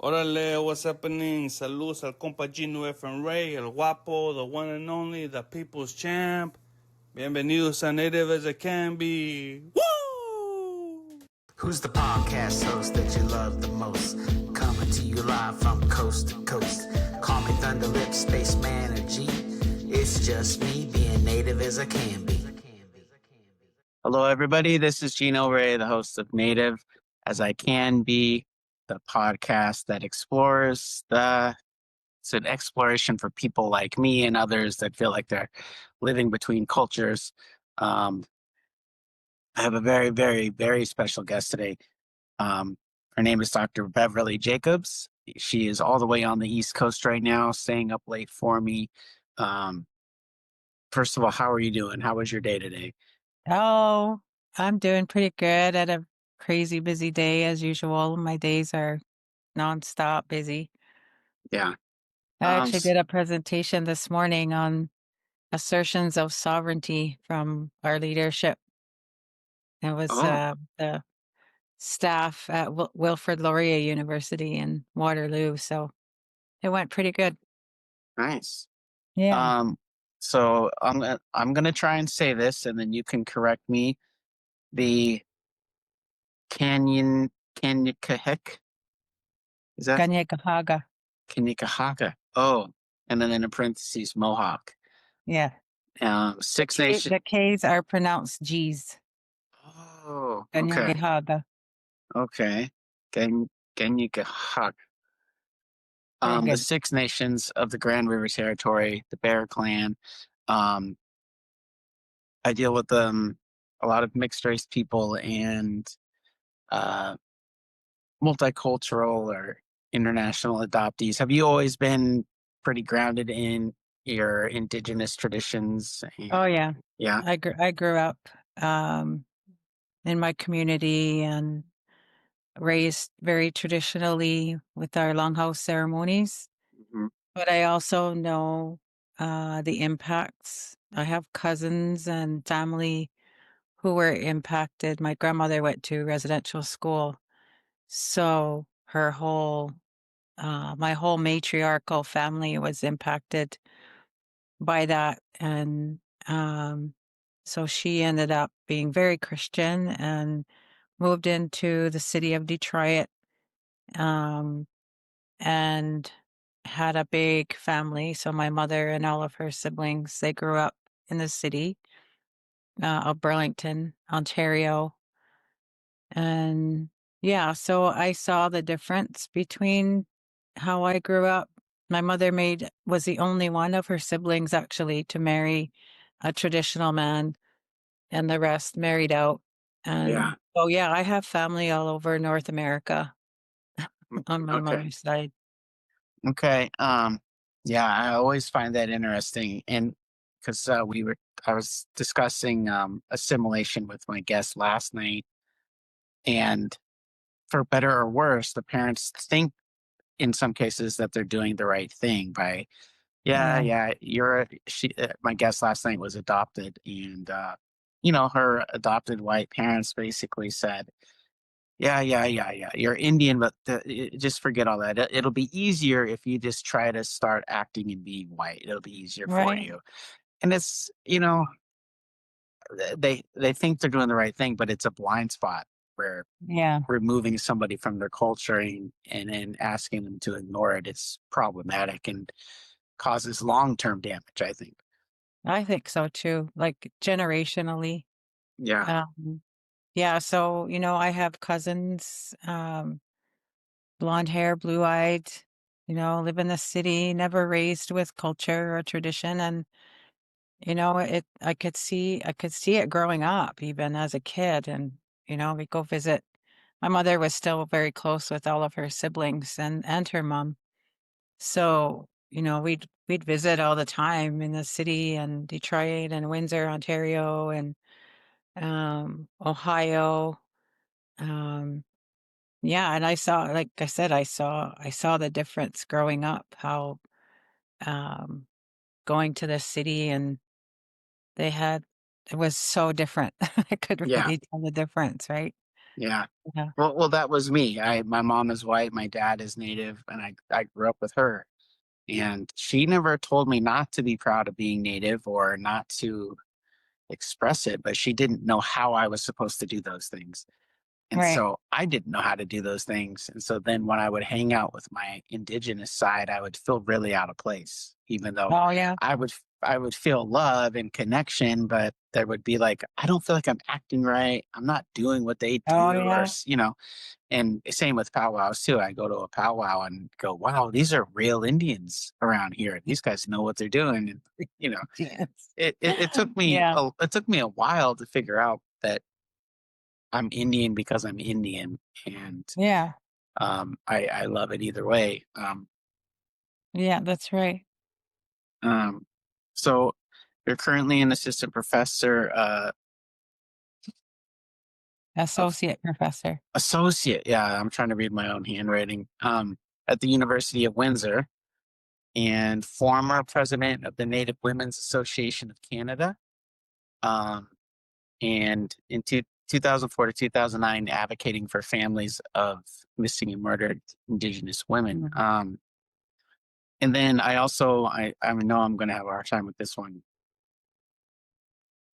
Órale, what's happening? Saludos al compa Geno Ray, el guapo, the one and only, the people's champ. Bienvenidos a Native as it can be. Woo! Who's the podcast host that you love the most? Coming to you live from coast to coast. Call me Thunderlip, Spaceman, or G. It's just me being native as I can be. Hello, everybody. This is Geno Ray, the host of Native as I Can Be, the podcast that explores it's an exploration for people like me and others that feel like they're living between cultures. I have a very, very, very special guest today. Her name is Dr. Beverley Jacobs. She is all the way on the East Coast right now, staying up late for me. First of all, how are you doing? How was your day today? Oh, I'm doing pretty good. At a crazy busy day as usual. My days are nonstop busy. Yeah. I actually did a presentation this morning on assertions of sovereignty from our leadership. It was the staff at Wilfrid Laurier University in Waterloo, so it went pretty good. Nice. Yeah. So I'm gonna try and say this, and then you can correct me. The Kanyakahek, is that Kanyakahaga. Kanyakahaga? Oh, and then in parentheses Mohawk. Yeah. Six Nations. The K's are pronounced G's. Oh, okay. Kanyakahaga. Okay. Kanyakahaga. The Six Nations of the Grand River Territory, the Bear Clan. I deal with a lot of mixed race people and multicultural or international adoptees. Have you always been pretty grounded in your indigenous traditions? Oh yeah. Yeah. I grew up in my community and raised very traditionally with our longhouse ceremonies. Mm-hmm. But I also know the impacts. I have cousins and family who were impacted. My grandmother went to residential school, so her whole my whole matriarchal family was impacted by that. And so she ended up being very Christian and moved into the city of Detroit, and had a big family. So my mother and all of her siblings, they grew up in the city of Burlington, Ontario. And yeah, so I saw the difference between how I grew up. My mother was the only one of her siblings actually to marry a traditional man, and the rest married out. And oh yeah, I have family all over North America on my mother's side. Okay. Yeah, I always find that interesting, and because I was discussing assimilation with my guest last night, and for better or worse, the parents think in some cases that they're doing the right thing by, my guest last night was adopted, and her adopted white parents basically said, yeah, you're Indian, but just forget all that. It'll be easier if you just try to start acting and being white. It'll be easier for you. And it's, they think they're doing the right thing, but it's a blind spot where removing somebody from their culture and asking them to ignore it is problematic and causes long-term damage, I think. I think so too, like generationally. Yeah. Yeah, so, I have cousins, blonde hair, blue-eyed, live in the city, never raised with culture or tradition. And, I could see it growing up even as a kid. And, we go visit. My mother was still very close with all of her siblings and her mom. So, we'd visit all the time in the city and Detroit and Windsor, Ontario, and Ohio. Yeah, and I saw, like I said, I saw the difference growing up, how going to the city, and it was so different. I could really tell the difference, right? Yeah. Yeah. Well, that was me. My mom is white, my dad is Native, and I grew up with her. And she never told me not to be proud of being Native or not to express it, but she didn't know how I was supposed to do those things. And Right. so I didn't know how to do those things. And so then when I would hang out with my indigenous side, I would feel really out of place, even though Oh, yeah. I would feel love and connection, but there would be like, I don't feel like I'm acting right. I'm not doing what they Oh, do, or yeah. and same with powwows too. I go to a powwow and go, wow, these are real Indians around here. These guys know what they're doing. And you know, Yes. it took me Yeah. it took me a while to figure out that I'm Indian because I'm Indian, and Yeah. I love it either way. Yeah, that's right. Um, so you're currently an assistant professor, of Associate professor. associate. Yeah, I'm trying to read my own handwriting. At the University of Windsor, and former president of the Native Women's Association of Canada. Um, and in 2004 to 2009, advocating for families of missing and murdered Indigenous women. And then I know I'm going to have a hard time with this one.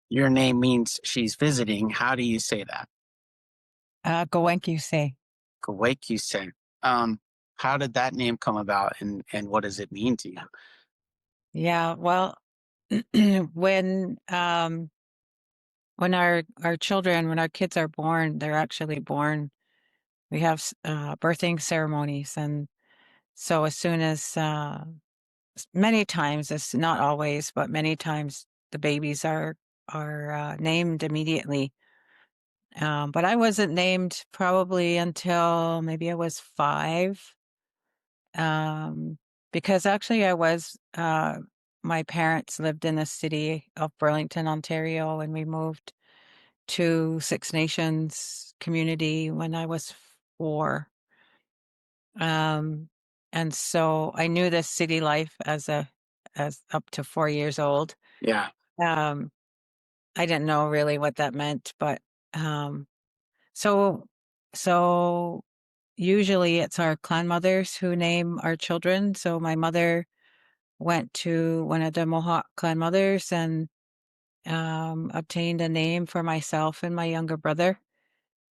Your name means she's visiting. How do you say that? Goenk, say. Kawekuse. How did that name come about, and what does it mean to you? Yeah, well, when our children, when our kids are born, they're actually born. We have birthing ceremonies, and so as soon as many times, it's not always, but many times the babies are named immediately. But I wasn't named probably until maybe I was 5. Um, because actually my parents lived in the city of Burlington, Ontario, and we moved to Six Nations community when I was 4. Um, and so I knew this city life as up to 4 years old. Yeah, Um, I didn't know really what that meant, but um, so so usually it's our clan mothers who name our children. So my mother went to one of the Mohawk clan mothers and obtained a name for myself and my younger brother.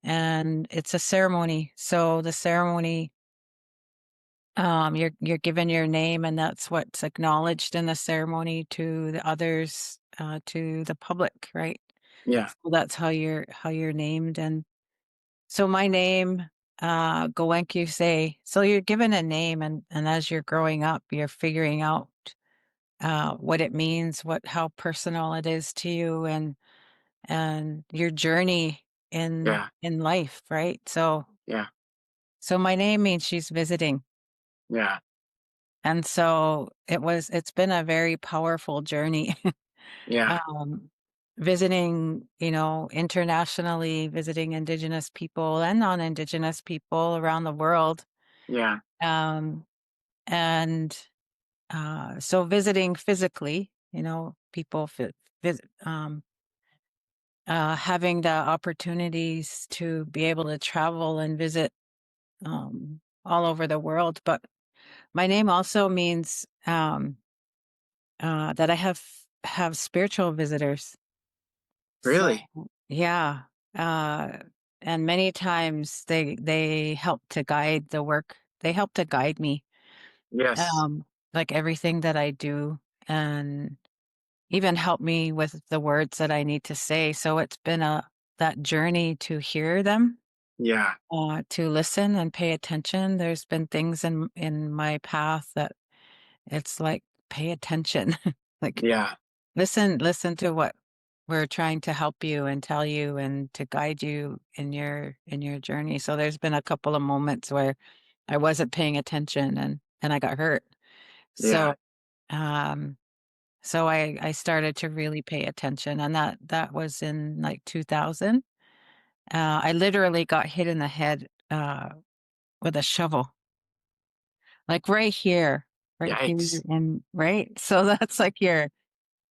And it's a ceremony. So the ceremony, you're given your name, and that's what's acknowledged in the ceremony to the others, to the public, right? yeah, So that's how you're named. And so my name, Goenk, say. So you're given a name, and as you're growing up, you're figuring out what it means, how personal it is to you, and your journey in yeah, in life, right? So yeah, so my name means she's visiting. yeah, And so it's been a very powerful journey. yeah, um, Visiting, internationally, visiting Indigenous people and non-Indigenous people around the world. yeah, Um, and so visiting physically, people visit, having the opportunities to be able to travel and visit all over the world. But my name also means that I have spiritual visitors. So really? yeah, uh, and many times they help to guide the work. They help to guide me, Yes, um, like everything that I do, and even help me with the words that I need to say. So it's been that journey to hear them, yeah, to listen and pay attention. There's been things in my path that it's like, pay attention, like yeah, listen to what we're trying to help you and tell you and to guide you in your journey. So there's been a couple of moments where I wasn't paying attention and I got hurt. yeah, So um so I started to really pay attention, and that was in like 2000. I literally got hit in the head with a shovel, like right here, yikes, and right. So that's like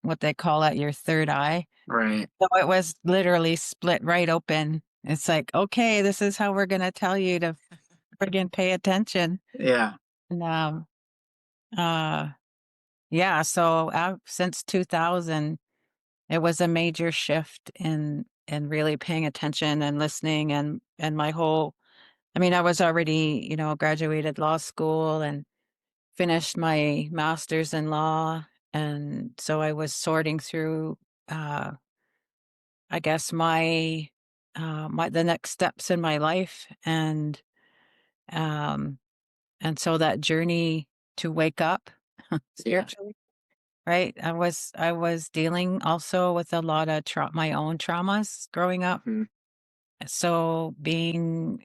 what they call it, your third eye. right, So it was literally split right open, It's like, okay, this is how we're gonna tell you to friggin' pay attention. Yeah. And uh yeah, so since 2000, it was a major shift in really paying attention and listening and my whole I mean, I was already, graduated law school and finished my master's in law. And so I was sorting through, uh, I guess the next steps in my life. Um, and so that journey to wake up spiritually, right? I was dealing also with a lot of my own traumas growing up. Mhm. So being,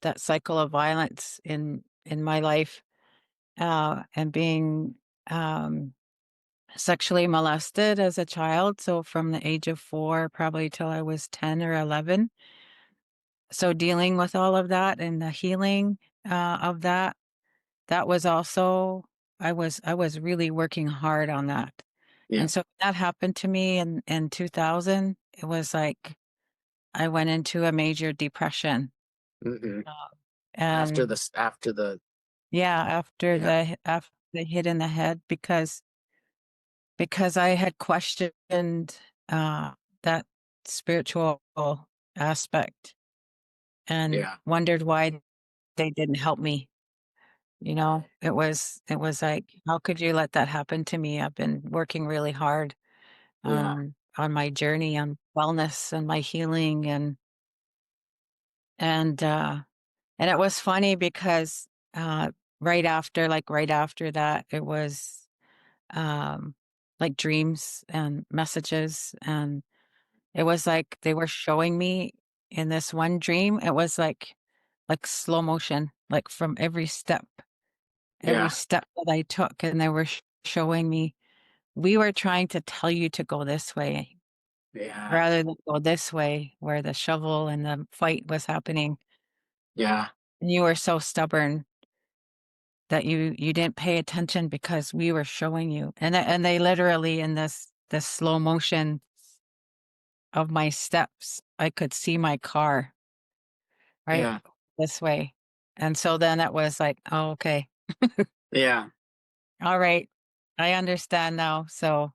that cycle of violence in my life, and being um, sexually molested as a child. So from the age of 4, probably till I was 10 or 11. So dealing with all of that and the healing of that, that was also I was really working hard on that. Yeah. And so that happened to me in 2000. It was like I went into a major depression. Mhm. Uh, After and the yeah, yeah. after the hit in the head, because I had questioned that spiritual aspect and Yeah. wondered why they didn't help me. It was like, how could you let that happen to me? I've been working really hard Yeah. on my journey on wellness and my healing and and it was funny because right after that it was um like dreams and messages, and it was like they were showing me in this one dream. It was like slow motion, like from every Yeah. step that I took, and they were showing me, we were trying to tell you to go this way Yeah. rather than go this way where the shovel and the fight was happening. Yeah. And you were so stubborn that you didn't pay attention because we were showing you. And they literally, in this slow motion of my steps, I could see my car right Yeah. this way. And so then it was like, oh, okay. Yeah. All right. I understand now. So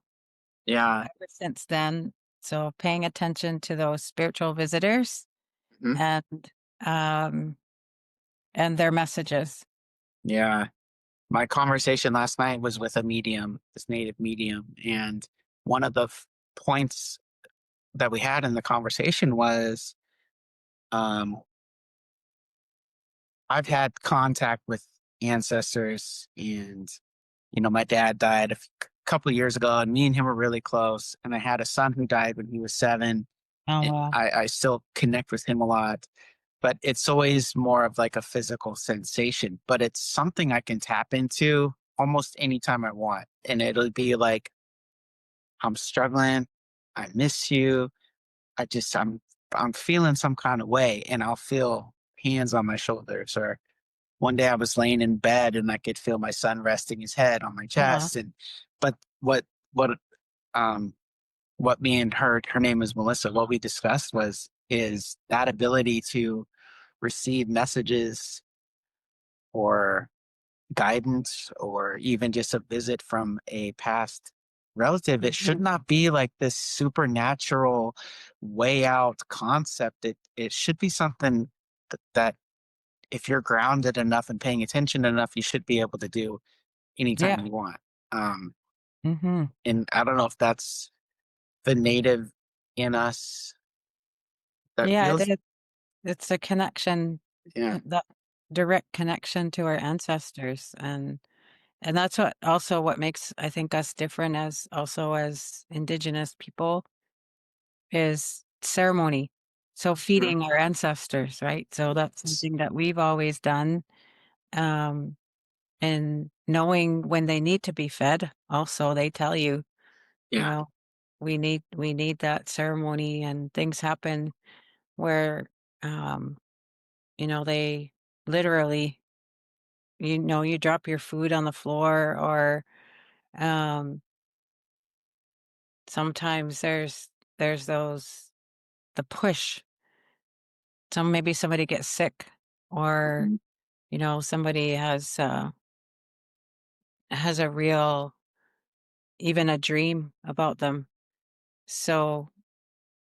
Yeah. ever since then, so paying attention to those spiritual visitors Mhm. and um and their messages. Yeah. My conversation last night was with a medium, this native medium, and one of the points that we had in the conversation was, um, I've had contact with ancestors, and my dad died a couple of years ago, and me and him were really close. And I had a son who died when he was 7. Oh And wow. I still connect with him a lot, but it's always more of like a physical sensation. But it's something I can tap into almost anytime I want, and it'll be like, I'm struggling, I miss you, I'm feeling some kind of way, and I'll feel hands on my shoulders. Or one day I was laying in bed and I could feel my son resting his head on my Uh-huh. chest. And but what um what me and her name is Melissa, what we discussed is that ability to receive messages or guidance, or even just a visit from a past relative. It should Mhm. not be like this supernatural way out concept. It should be something that if you're grounded enough and paying attention enough, you should be able to do anytime Yeah. you want. Um, Hmm. and I don't know if that's the native in us that Yeah, feels. it's a connection, Yeah. that direct connection to our ancestors, and that's what makes, I think, us different as indigenous people is ceremony. So Mhm. feeding our ancestors, right? So that's something that we've always done. Um, and knowing when they need to be fed, also they tell you, you Yeah. know, we need that ceremony, and things happen where um, they literally, you drop your food on the floor, or um sometimes there's those the push. So maybe somebody gets sick, or somebody has a real, even a dream about them. So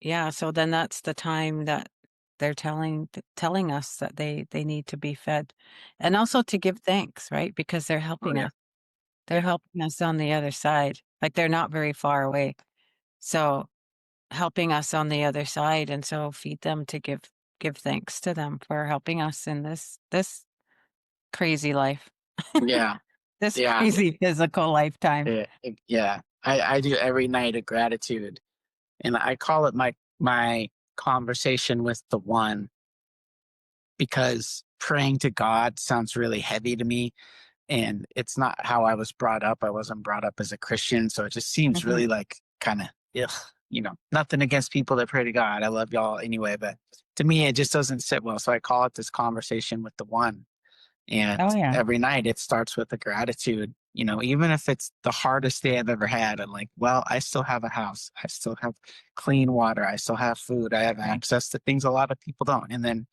yeah, so then that's the time that they're telling us that they need to be fed, and also to give thanks, right? Because they're Oh helping yeah. us. They're helping us on the other side. Like, they're not very far away. So helping us on the other side, and so feed them to give thanks to them for helping us in this crazy life. Yeah. This Yeah. crazy physical lifetime. Yeah. I do every night of gratitude, and I call it my conversation with the one, because praying to God sounds really heavy to me, and it's not how I was brought up. I wasn't brought up as a Christian, so it just seems Mhm. really like kind of nothing against people that pray to God. I love y'all anyway, but to me it just doesn't sit well. So I call it this conversation with the one. And Oh yeah. every night it starts with a gratitude, even if it's the hardest day I've ever had. I'm like, well, I still have a house. I still have clean water. I still have food. I have access to things a lot of people don't. And then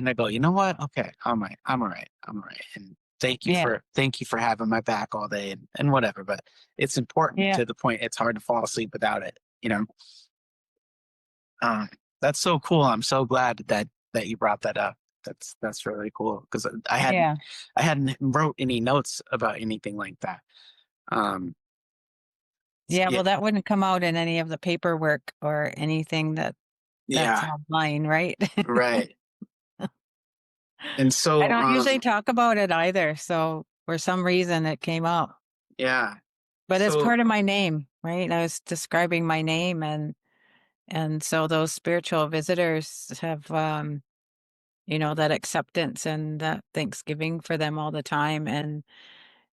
I go, you know what? Okay, I'm right. I'm all right. I'm all right. And Yeah. thank you for having my back all day, and whatever. But it's important Yeah. to the point it's hard to fall asleep without it. Um, that's so cool. I'm so glad that you brought that up. That's really cool, because Yeah. I hadn't wrote any notes about anything like that. Um, Yeah. yeah, Well, that wouldn't come out in any of the paperwork or anything that's yeah, online, right? right. And I so, don't usually talk about it either. So for some reason it came out. yeah, But it's so part of my name, right? I was describing my name, and so those spiritual visitors have that acceptance and that thanksgiving for them all the time. And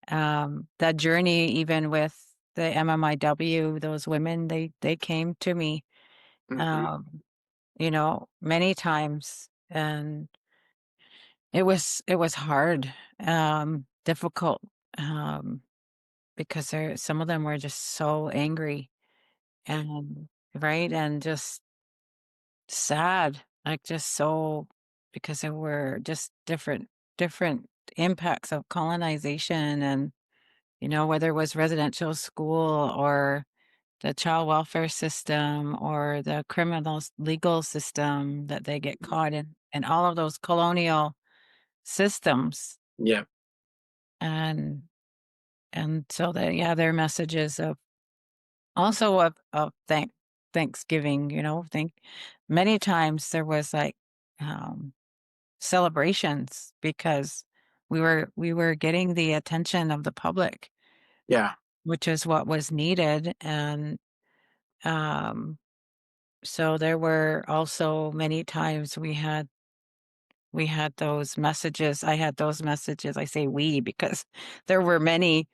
that journey, even with the MMIW, those women, they came to me mhm, um, many times, and it was hard, difficult, um, because some of them were just so angry, and right, and just sad, like, just so, because there were just different impacts of colonization, and whether it was residential school or the child welfare system or the criminal legal system that they get caught in, and all of those colonial systems. yeah, And so that, yeah, their messages of, also of Thanksgiving, think many times there was like um celebrations, because we were getting the attention of the public, yeah, which is what was needed. And um so there were also many times we had those messages. I had those messages. I say we because there were many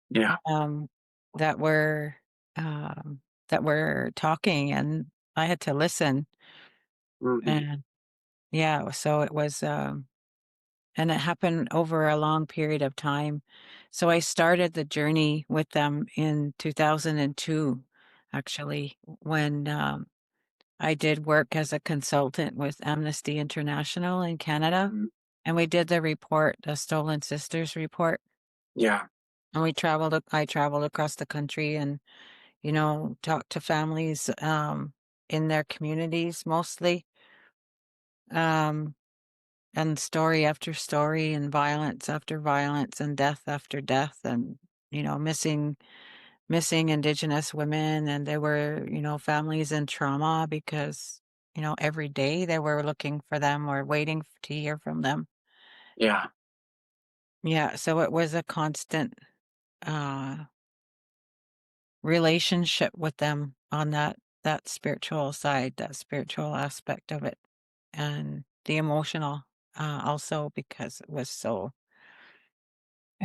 yeah, um that were um that were talking, and I had to listen. mhm, And yeah, so it was and it happened over a long period of time. So I started the journey with them in 2002, actually, when I did work as a consultant with Amnesty International in Canada. mhm, And we did the report, the Stolen Sisters report. yeah, And I traveled across the country and, talked to families in their communities mostly. Um, and story after story, and violence after violence, and death after death, and missing Indigenous women. And there were families in trauma, because every day they were looking for them or waiting to hear from them. yeah, Yeah, so it was a constant uh relationship with them on that spiritual side, that spiritual aspect of it, and the emotional, also, because it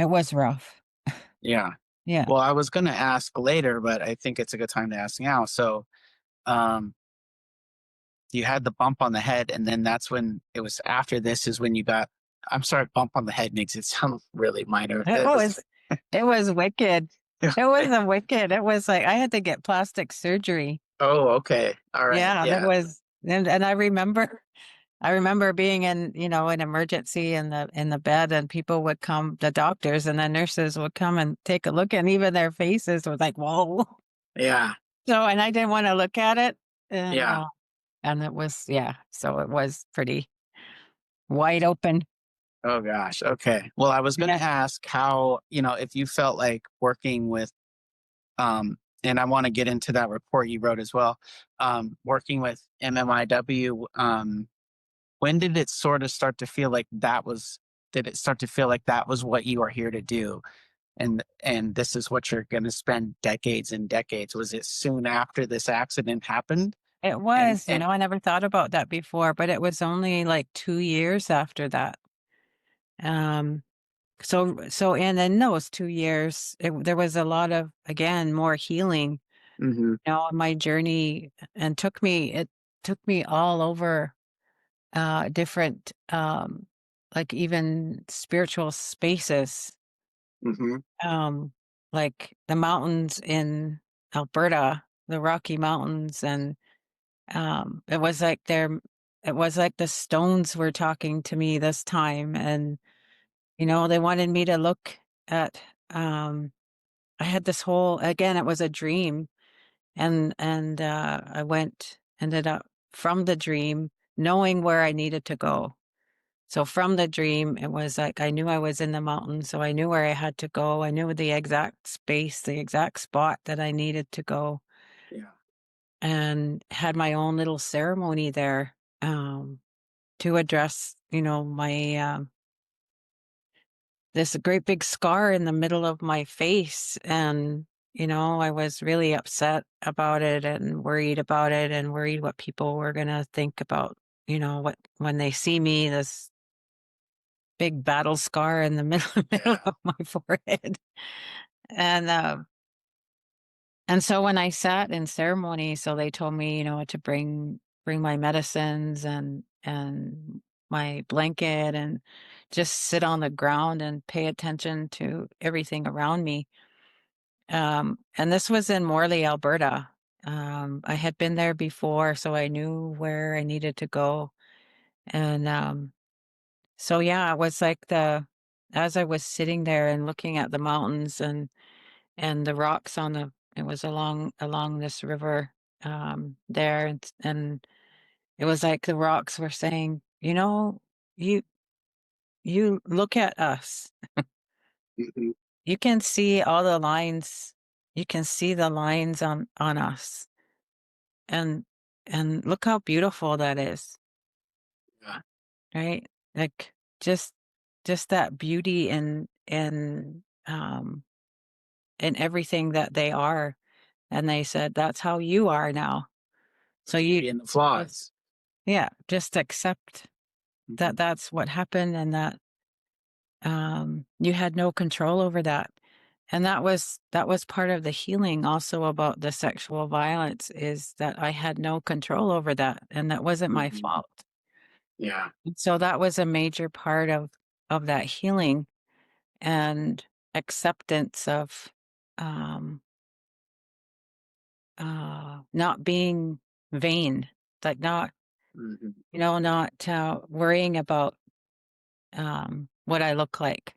was rough. yeah. Yeah. Well, I was gonna ask later, but I think it's a good time to ask now. So, um, you had the bump on the head, and then that's when it was after this is when you got. I'm sorry, bump on the head makes it sound really minor. It It was. was it was wicked. It was a wicked. It was like I had to get plastic surgery. Oh, okay. All right. Yeah, that Yeah. was And I remember being in, an emergency in the bed, and people would come, the doctors and the nurses would come and take a look, and even their faces were like, whoa. Yeah. So, and I didn't want to look at it. And, Yeah. and it was, so it was pretty wide open. Oh gosh. Okay. Well, I was going Yeah. to ask how, if you felt like working with, and I want to get into that report you wrote as well, working with MMIW, when did it sort of start to feel like did it start to feel like that was what you are here to do? And this is what you're going to spend decades and decades. Was it soon after this accident happened? It And, was, and I never thought about that before, but it was only like 2 years after that. Um, so and in those 2 years, there was a lot of, again, more healing, Mhm, on my journey, and it took me all over, different, like even spiritual spaces, mhm, um, like the mountains in Alberta, the Rocky Mountains, and it was like the stones were talking to me this time, and they wanted me to look at. I had this whole, again, it was a dream, and ended up from the dream knowing where I needed to go. So from the dream, it was like I knew I was in the mountains, so I knew where I had to go. I knew the exact space, the exact spot that I needed to go, yeah, and had my own little ceremony there, to address, my, this great big scar in the middle of my face. And, I was really upset about it and worried about it and worried what people were going to think about, when they see me, this big battle scar in the middle yeah, of my forehead. And, and so when I sat in ceremony, so they told me, to bring my medicines and my blanket, and just sit on the ground and pay attention to everything around me. And this was in Morley, Alberta. I had been there before, so I knew where I needed to go. And so yeah, it was like as I was sitting there and looking at the mountains and the rocks it was along this river, there, and it was like the rocks were saying, you you look at us. mhm, You can see all the lines. You can see the lines on us, and look how beautiful that is, yeah, right? Like, just that beauty in everything that they are. And they said, that's how you are now. So beauty and the flaws. yeah, just accept that Mhm, that's what happened, and that, you had no control over that. And that was part of the healing also about the sexual violence, is that I had no control over that, and that wasn't my mhm, fault. yeah, And so that was a major part of that healing and acceptance of, um not being vain, like, not, mhm, not, worrying about, what I look like,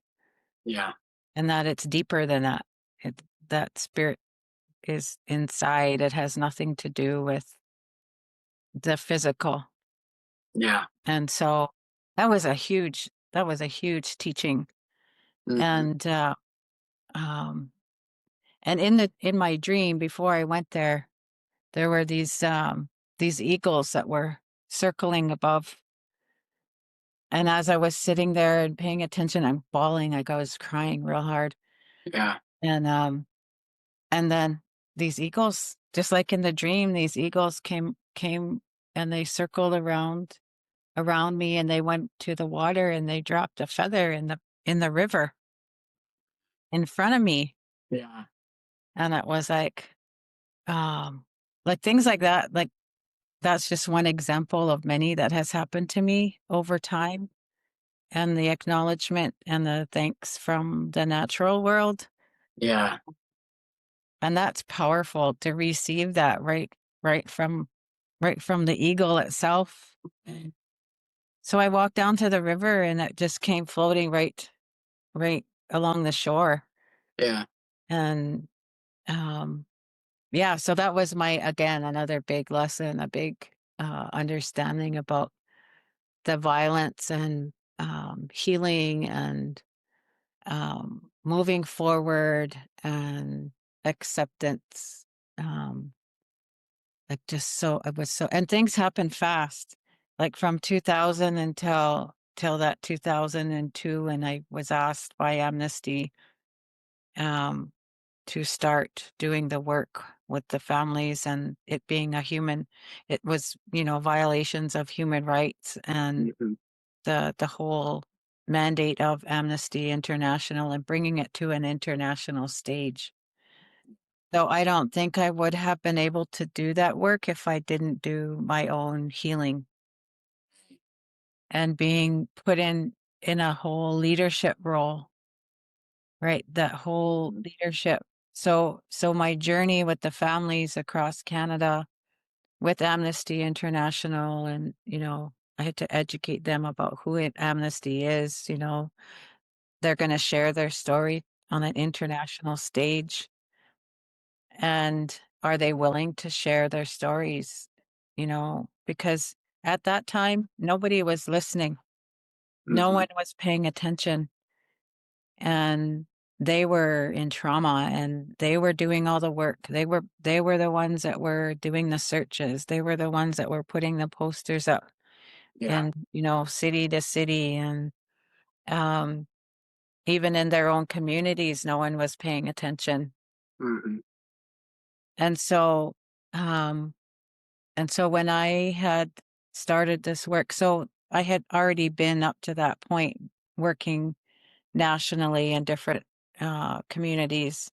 yeah, and that it's deeper than that. That spirit is inside. It has nothing to do with the physical. yeah, And so that was a huge teaching. mhm, And, um, and in my dream before I went there were these eagles that were circling above. And as I was sitting there and paying attention, I'm bawling, like I was crying real hard. yeah, And, and then these eagles, just like in the dream, these eagles came and they circled around me, and they went to the water, and they dropped a feather in the river in front of me. yeah, And it was like things like that. Like, that's just one example of many that has happened to me over time, and the acknowledgement and the thanks from the natural world. yeah, And that's powerful to receive that right from right from the eagle itself. So I walked down to the river and it just came floating right along the shore. Yeah. And yeah, so that was again, another big lesson, a big understanding about the violence and healing and moving forward and acceptance. Like just so it was so, and things happened fast, like from 2000 till that 2002, and I was asked by Amnesty um, to start doing the work with the families, and it being it was, violations of human rights and Hmm. the whole mandate of Amnesty International and bringing it to an international stage. So I don't think I would have been able to do that work if I didn't do my own healing and being put in a whole leadership role, right? That whole leadership. So my journey with the families across Canada with Amnesty International, and I had to educate them about who Amnesty is. They're going to share their story on an international stage. And are they willing to share their stories? Because at that time, nobody was listening. No one was paying attention. And they were in trauma and they were doing all the work. They were the ones that were doing the searches. They were the ones that were putting the posters up Yeah. in, city to city. And um, even in their own communities, no one was paying attention. Hmm. And so, um, when I had started this work, so I had already been up to that point working nationally in different communities.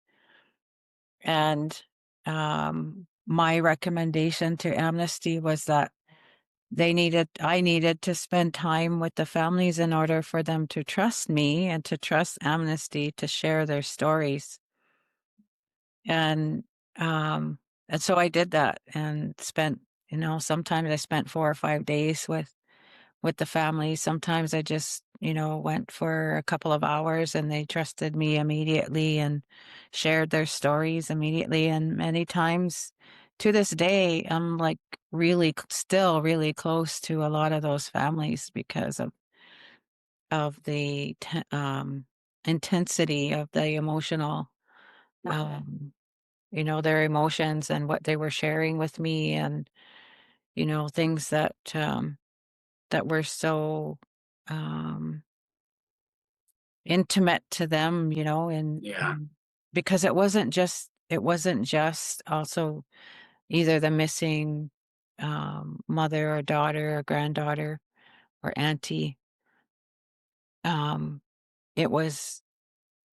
And my recommendation to Amnesty was that I needed to spend time with the families in order for them to trust me and to trust Amnesty to share their stories. And um, so I did that and spent, sometimes I spent 4 or 5 days with the family. Sometimes I just, went for a couple of hours and they trusted me immediately and shared their stories immediately. And many times to this day, I'm like still really close to a lot of those families because of the intensity of the emotional, um, their emotions and what they were sharing with me, and, things that were so, um, intimate to them, Yeah. because it wasn't just also either the missing, mother or daughter or granddaughter or auntie. Um, it was,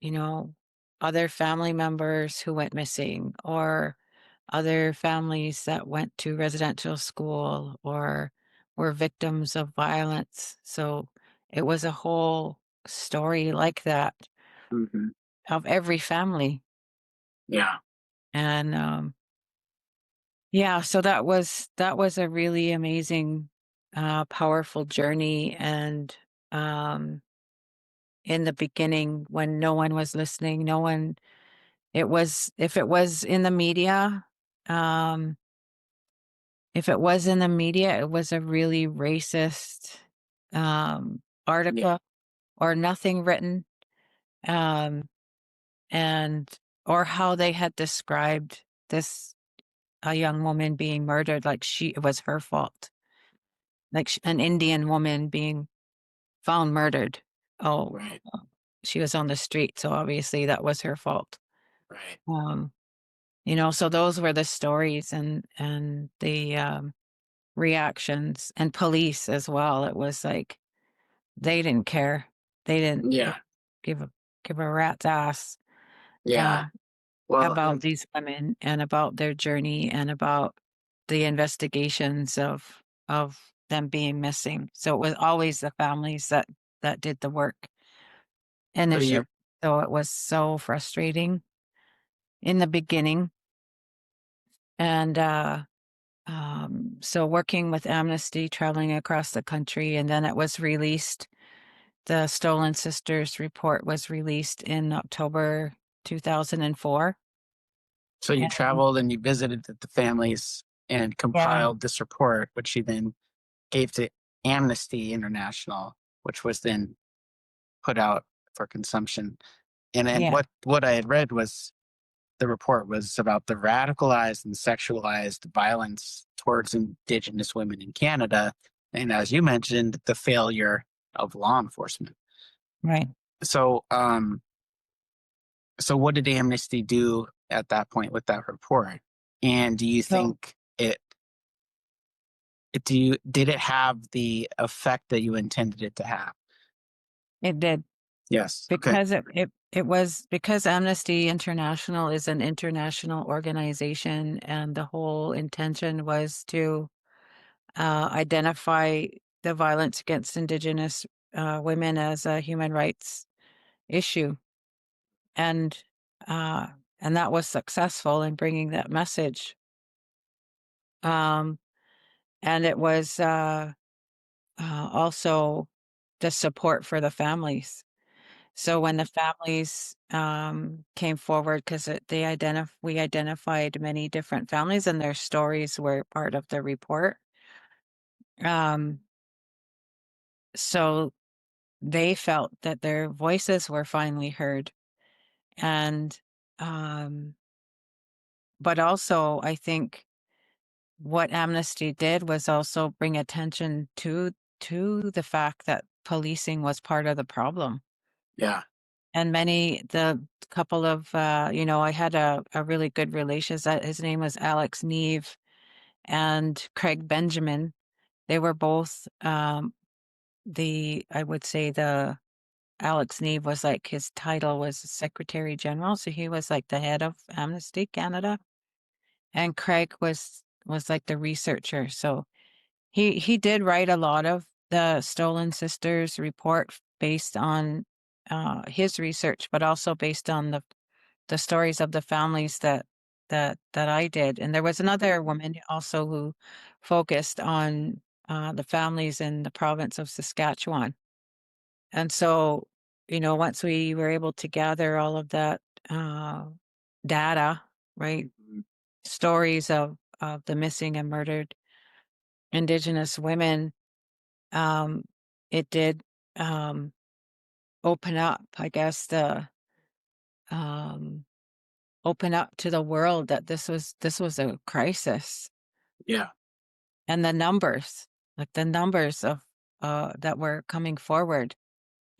you know, other family members who went missing, or other families that went to residential school or were victims of violence. So it was a whole story like that Hmm. of every family. Yeah. And yeah, so that was a really amazing, powerful journey. And in the beginning, when no one was listening, no one, if it was in the media, um, if it was in the media, it was a really racist Yeah. article or nothing written, um, and or how they had described this a young woman being murdered, like it was her fault, like an Indian woman being found murdered. Oh, Right. she was on the street, so obviously that was her fault. Right. Um, so those were the stories and the reactions, and police as well. It was like they didn't care. They didn't Yeah. give a rat's ass Yeah. Well, about these women and about their journey and about the investigations of them being missing. So it was always the families that did the work so initially. you So it was so frustrating in the beginning. And So working with Amnesty, traveling across the country, and then it was released. The Stolen Sisters report was released in October 2004. So you And traveled and you visited the families and yeah, compiled this report, which you then gave to Amnesty International, which was then put out for consumption. And yeah, what I had read was the report was about the radicalized and sexualized violence towards Indigenous women in Canada. And as you mentioned, the failure of law enforcement. right. So, so what did Amnesty do at that point with that report? And do you So think did it have the effect that you intended it to have? it did. Yes. Okay. Because it was because Amnesty International is an international organization, and the whole intention was to identify the violence against Indigenous women as a human rights issue, and uh, and that was successful in bringing that message. Um, and it was also the support for the families. So when the families came forward, because we identified many different families, and their stories were part of the report. Um, so they felt that their voices were finally heard, and um, but also I think what Amnesty did was also bring attention to the fact that policing was part of the problem. Yeah. And the couple of, I had a really good relationship. His name was Alex Neve and Craig Benjamin. They were both, I would say Alex Neve was like, his title was Secretary General. So he was like the head of Amnesty Canada. And Craig was like the researcher. So he did write a lot of the Stolen Sisters report based on his research, but also based on the stories of the families that I did. And there was another woman also who focused on the families in the province of Saskatchewan. And so, once we were able to gather all of that data, right, Mhm. stories of the missing and murdered Indigenous women, um, it did um, open up, I guess, um, open up to the world that this was a crisis. Yeah. And the numbers of that were coming forward.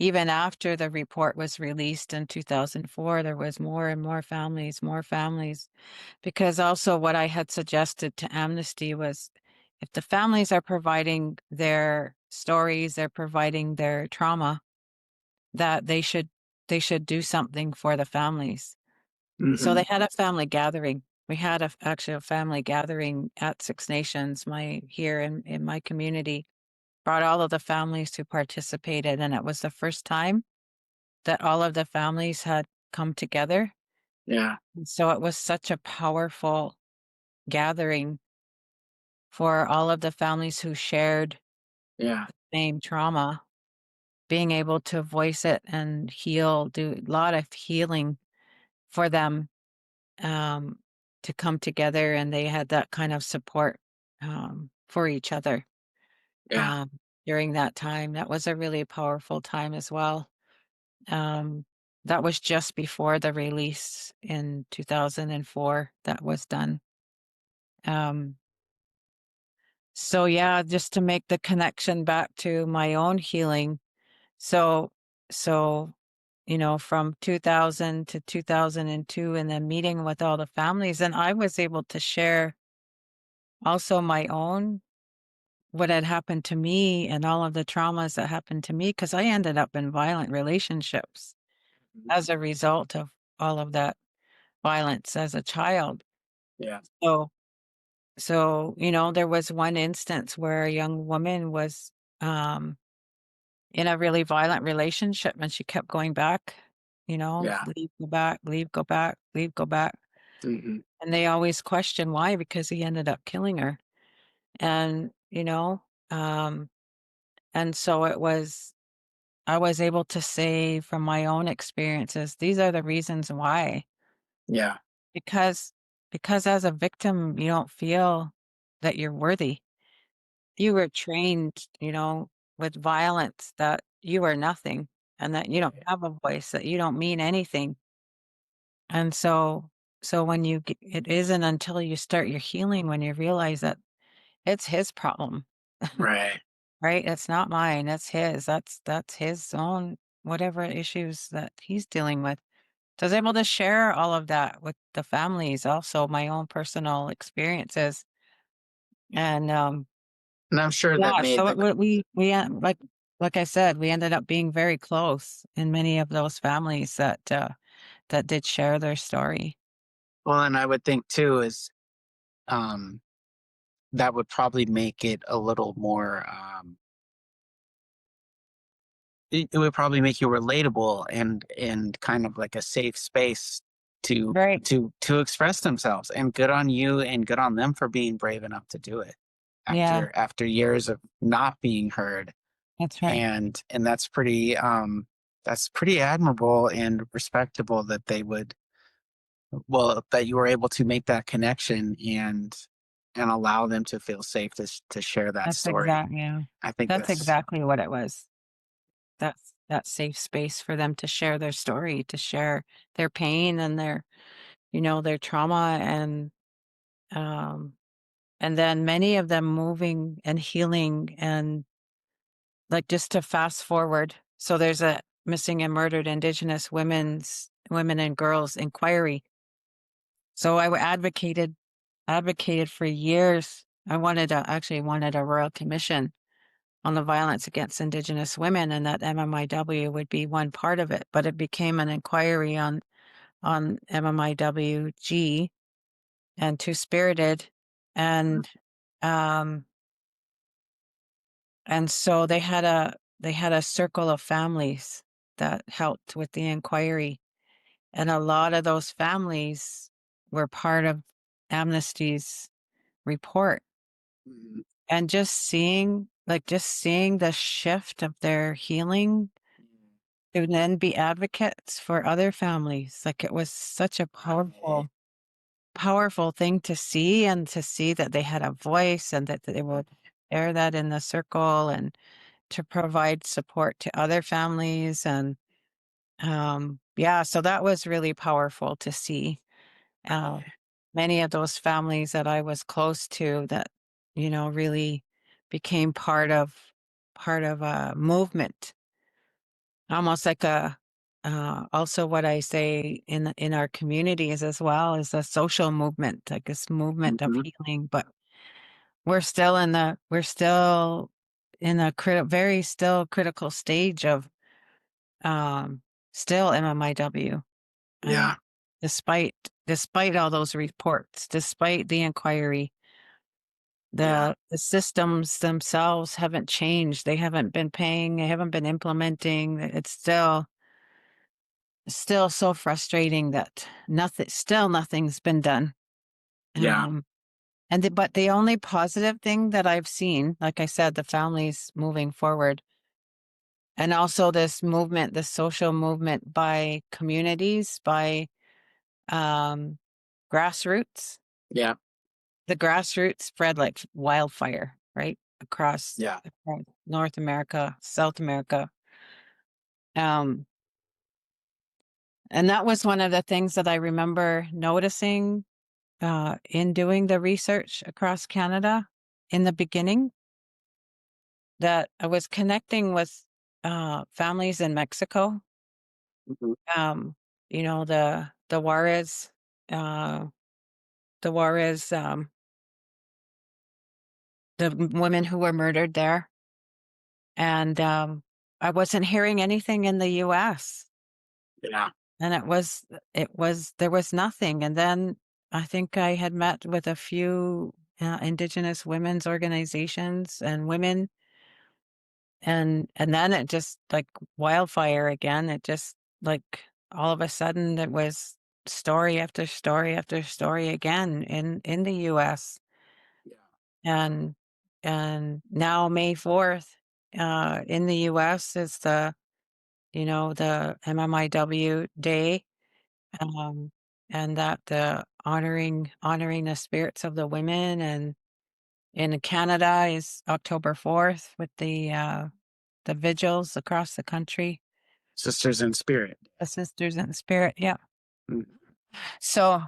Even after the report was released in 2004, there was more and more families. Because also what I had suggested to Amnesty was, if the families are providing their stories, they're providing their trauma, that they should do something for the families. So Hmm. they had a family gathering. We had actually a family gathering at Six Nations, here in my community. Brought all of the families who participated, and it was the first time that all of the families had come together. Yeah. And so it was such a powerful gathering for all of the families who shared Yeah. the same trauma, being able to voice it and do a lot of healing for them, um, to come together, and they had that kind of support for each other Yeah. um, during that time. That was a really powerful time as well. Um, that was just before the release in 2004 that was done. Um, so yeah, just to make the connection back to my own healing. So, so, from 2000 to 2002, and then meeting with all the families, and I was able to share also my own, what had happened to me and all of the traumas that happened to me, because I ended up in violent relationships as a result of all of that violence as a child. Yeah. So, there was one instance where a young woman was um, in a really violent relationship, and she kept going back, Yeah. leave, go back, leave, go back, leave, go back. Hmm. And they always question why, because he ended up killing her. And, and so I was able to say from my own experiences, these are the reasons why. Yeah. Because because as a victim, you don't feel that you're worthy. You were trained, with violence that you are nothing and that you don't Right. have a voice, that you don't mean anything. And so when it isn't until you start your healing when you realize that it's his problem, Right. right? It's not mine, it's his. That's his own whatever issues that he's dealing with. So I was able to share all of that with the families, also my own personal experiences. And And I'm sure that yeah, made so the like I said, we ended up being very close in many of those families that did share their story. well, and I would think too is um that would probably make it a little more it would probably make you relatable and kind of like a safe space to Right. to express themselves, and good on you and good on them for being brave enough to do it Yeah, after years of not being heard. that's right. And that's pretty admirable and respectable that they would, well, that you were able to make that connection and allow them to feel safe to share that story. Yeah. I think That's that's exactly what it was. That's that safe space for them to share their story, to share their pain and their trauma um and then many of them moving and healing and like just to fast forward. So there's a missing and murdered Indigenous women and girls inquiry. So I advocated for years. Actually wanted a royal commission on the violence against Indigenous women, and that MMIW would be one part of it. But it became an inquiry on MMIWG and Two Spirited, and um, and so they had a circle of families that helped with the inquiry, and a lot of those families were part of Amnesty's report. Mhm. And just seeing the shift of their healing and then be advocates for other families. Like it was such a Right. powerful thing to see, and to see that they had a voice and that they would air that in the circle and to provide support to other families. And yeah, so that was really powerful to see. Uh, Many of those families that I was close to that, really became part of a movement, almost like also what I say in our communities as well is a social movement, like this movement of Mhm. healing. But we're still in a very still critical stage of um still MMIW. Yeah. Despite despite all those reports, despite the inquiry, Yeah. the systems themselves haven't changed. They haven't been paying, they haven't been implementing. It's still so frustrating that nothing's been done. Yeah. Um, but the only positive thing that I've seen, like I said, the families moving forward, and also this social movement by communities, by um, grassroots. Yeah. The grassroots spread like wildfire, right? Yeah. Across North America, South America. Um, and that was one of the things that I remember noticing in doing the research across Canada in the beginning, that I was connecting with families in Mexico. Mhm. Um, you know, the Juarez, uh, the Juarez, women who were murdered there, and I wasn't hearing anything in the U.S. Yeah. And there was nothing. And then I think I had met with a few Indigenous women's organizations and women, and then it just like wildfire again. It just like all of a sudden it was story after story after story again in the US. and now May 4th, in the US is the, the MMIW day, um, and that the honoring the spirits of the women, and in Canada is October 4th with the vigils across the country. Sisters in Spirit. The Sisters in the Spirit, yeah. Mm. So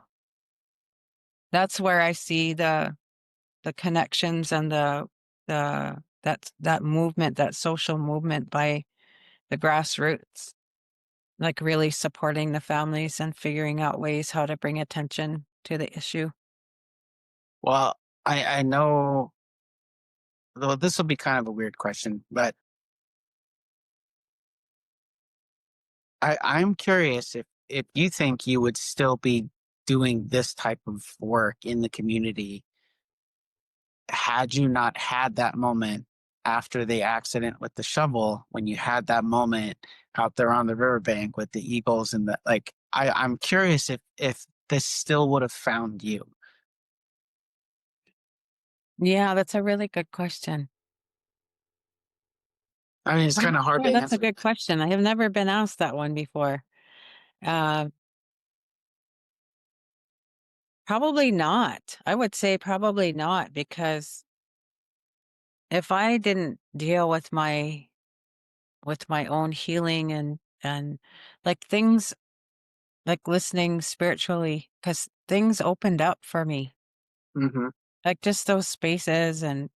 that's where I see the connections and that movement, that social movement by the grassroots, like really supporting the families and figuring out ways how to bring attention to the issue. Well, I know, though this will be kind of a weird question, but I'm curious if you think you would still be doing this type of work in the community had you not had that moment after the accident with the shovel, when you had that moment out there on the riverbank with the eagles and the like. I'm curious if this still would have found you. Yeah, that's a really good question. I mean, it's I'm kind not of hard sure. to That's a answer. good question. I have never been asked that one before. Uh, Probably not. I would say probably not, because if I didn't deal with my own healing and like things, like listening spiritually, because things opened up for me, Hmm. like just those spaces and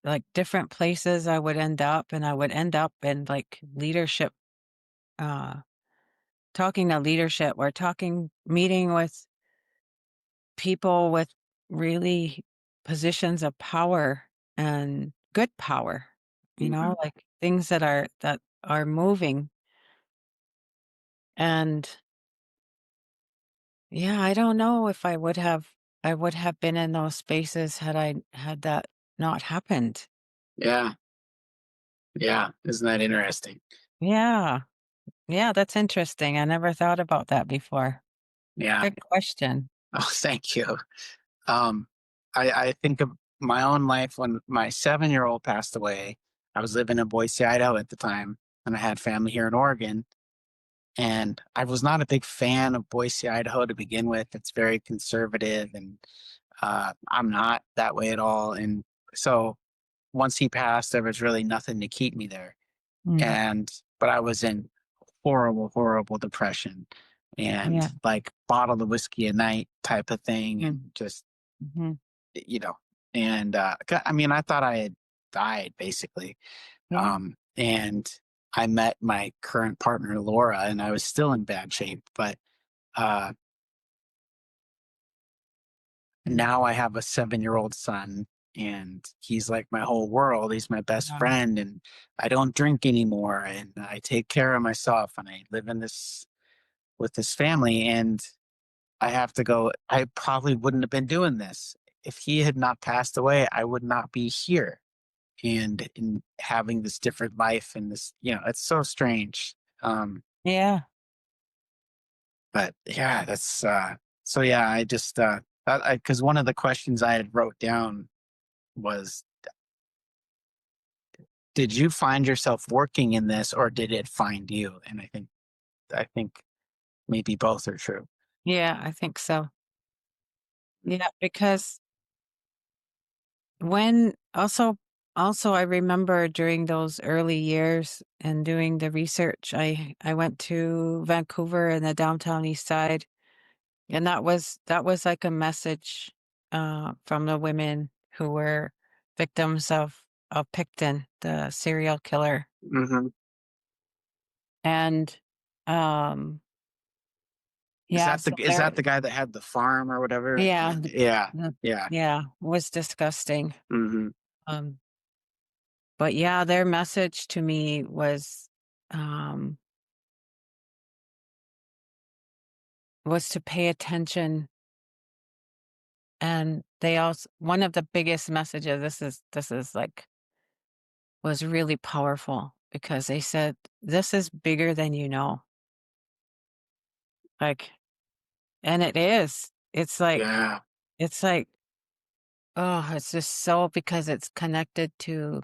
like different places I would end up, and I would end up in like leadership, uh talking to leadership, or meeting with people with really positions of power and good power, Hmm. like things that are moving. And yeah, I don't know if I would have been in those spaces had that not happened. Yeah, yeah. Isn't that interesting? Yeah. Yeah, that's interesting. I never thought about that before. Yeah. Good question. Oh, thank you. Um, I think of my own life when my 7-year-old passed away. I was living in Boise, Idaho at the time, and I had family here in Oregon. And I was not a big fan of Boise, Idaho to begin with. It's very conservative, and I'm not that way at all. And so once he passed, there was really nothing to keep me there. Mm, But I was in horrible, horrible depression, and yeah. like bottle of whiskey a night type of thing, and Mm, just, mhm. you know, and I mean, I thought I had died basically. Yeah. And I met my current partner, Laura, and I was still in bad shape. But uh, Mm, now I have a 7-year-old son, and he's like my whole world. He's my best wow. friend, and I don't drink anymore, and I take care of myself, and I live in this with this family. And I have to go, I probably wouldn't have been doing this if he had not passed away. I would not be here and in having this different life, and this, it's so strange. Um, Yeah. but yeah, that's so yeah, I just because one of the questions I had wrote down was, did you find yourself working in this, or did it find you? And I think maybe both are true. Yeah, I think so. Yeah, because when also I remember during those early years and doing the research, I went to Vancouver and the downtown east side, and that was like a message from the women who were victims of Picton, the serial killer. Hmm. And um Is yeah, that so the guy that had the farm or whatever? yeah, Yeah, the- yeah. yeah, was disgusting. Hmm. Um but yeah, their message to me um was to pay attention. And they also, one of the biggest messages, this is like, was really powerful, because they said, this is bigger than you know. Like, and it is. It's like Yeah. it's like Oh, it's just so because it's connected to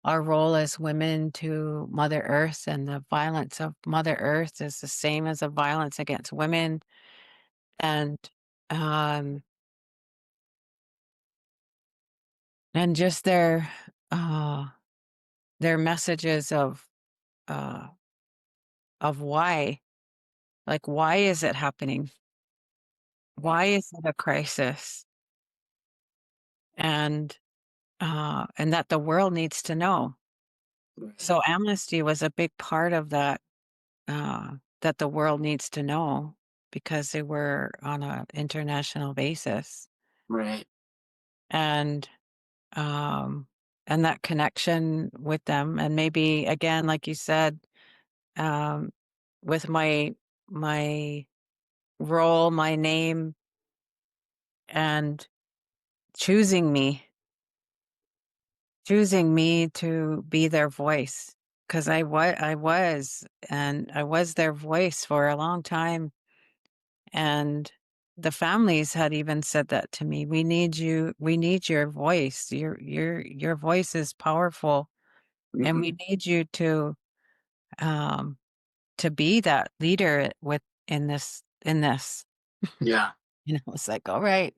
our role as women to Mother Earth, and the violence of Mother Earth is the same as the violence against women. And um and just their messages uh of why, like, why is it happening? Why is it a crisis? And and that the world needs to know. So Amnesty was a big part of that, that the world needs to know, because they were on an international basis. Right. And um and that connection with them, and maybe again, like you said, um with my role, my name, and choosing me choosing me to be their voice, because I was their voice for a long time. And the families had even said that to me. We need you. We need your voice. Your voice is powerful, and we Hmm. need you um to be that leader with in this. Yeah. It's like, all right,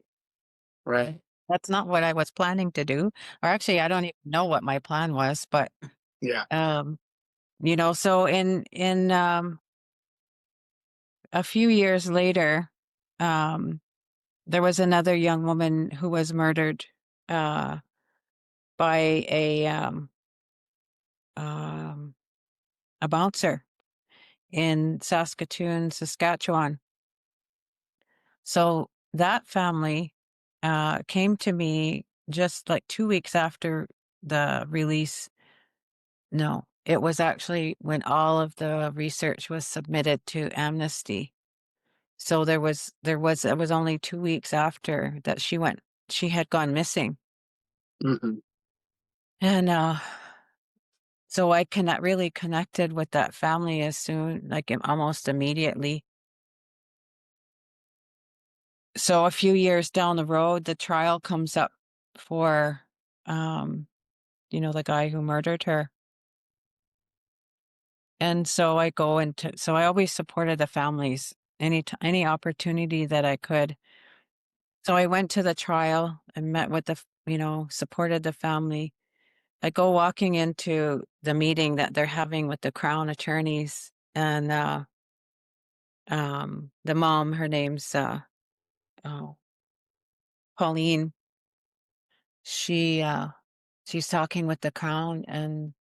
Right. that's not what I was planning to do. Or actually, I don't even know what my plan was, but Yeah. um, so in a few years later, um, there was another young woman who was murdered uh by um, a bouncer in Saskatoon, Saskatchewan. So that family came to me just like 2 weeks after the release. No, it was actually when all of the research was submitted to Amnesty. So it was only 2 weeks after that she had gone missing. Hmm. And so I connect really connected with that family as soon, like almost immediately. So a few years down the road, the trial comes up for, um, the guy who murdered her. And so so I always supported the families any opportunity that I could. So I went to the trial and met with supported the family. I go walking into the meeting that they're having with the Crown attorneys, and the mom, her name's oh, Pauline. She she's talking with the Crown, and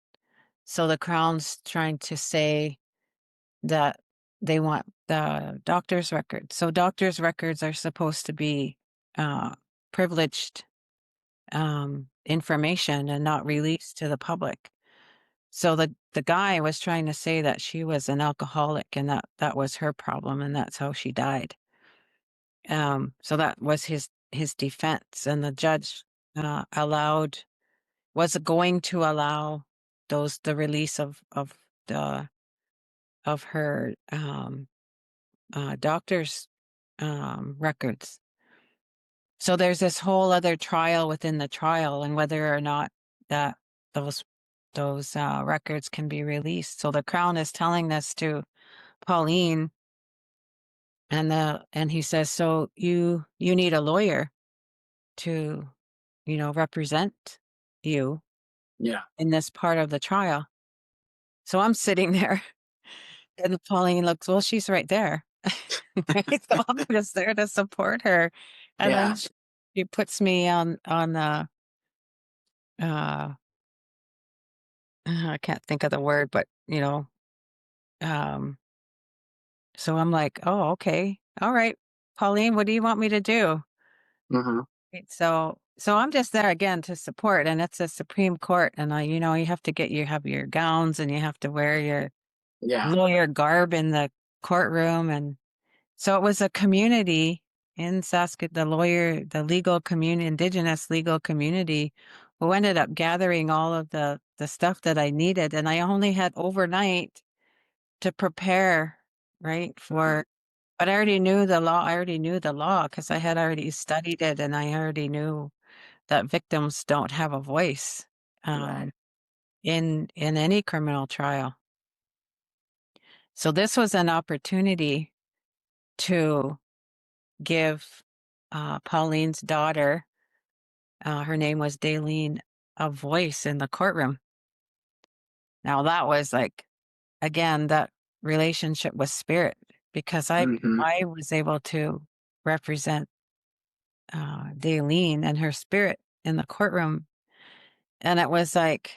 so the Crown's trying to say that they want the doctor's records. So doctor's records are supposed to be uh, privileged information and not released to the public. So the guy was trying to say that she was an alcoholic, and that was her problem, and that's how she died. So that was his defense, and the judge allowed was going to allow the release the of her doctor's records. So there's this whole other trial within the trial, and whether or not that those those records can be released. So the Crown is telling this to Pauline, and he says, so you need a lawyer to represent you Yeah. in this part of the trial. So I'm sitting there, and Pauline looks, well, she's right there. Right? So I'm just there to support her. And Yeah. then she puts me on uh I can't think of the word, but um so I'm like, oh, okay. All right, Pauline, what do you want me to do? Hmm. Right, so I'm just there again to support, and it's a Supreme Court, and you have to have your gowns, and you have to wear your Yeah. lawyer garb in the courtroom. And so it was a community in the legal community, indigenous legal community, who ended up gathering all of the stuff that I needed. And I only had overnight to prepare, right, but I already knew the law. I already knew the law because I had already studied it, and I already knew that victims don't have a voice Right. in any criminal trial. So this was an opportunity to give Pauline's daughter, her name was Daleen, a voice in the courtroom. Now that was like, again, that relationship with spirit, because I was able to represent Daleen and her spirit in the courtroom. And it was like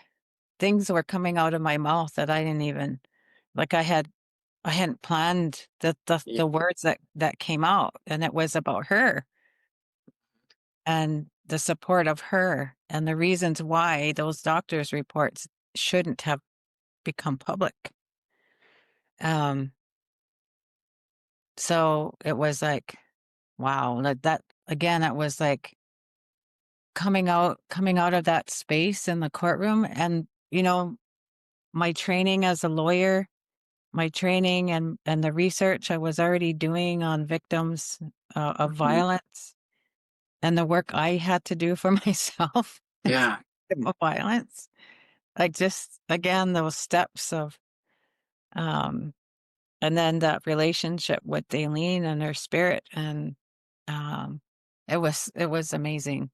things were coming out of my mouth that I didn't even, like I hadn't planned the words that came out, and it was about her and the support of her and the reasons why those doctors' reports shouldn't have become public. So it was like, wow, that again, it was like coming out of that space in the courtroom. And, my training as a lawyer, my training and the research I was already doing on victims of violence, and the work I had to do for myself Yeah. of violence. Like, just again, those steps of and then that relationship with Daleen and her spirit, and it was amazing.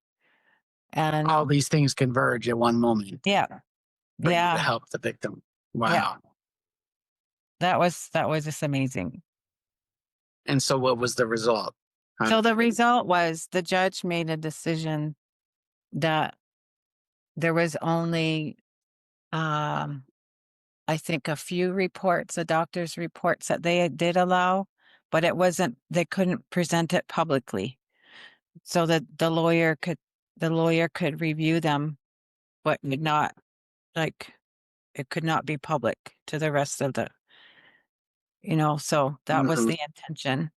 And All these things converge at one moment yeah, for you to yeah, help the victim. yeah, Wow. that was just amazing. And so what was the result? So the result was the judge made a decision that there was only, I think, a few reports, the doctor's reports, that they did allow, but they couldn't present it publicly, so that the lawyer could review them, but would not, like, it could not be public to the rest of the, so that was the intention.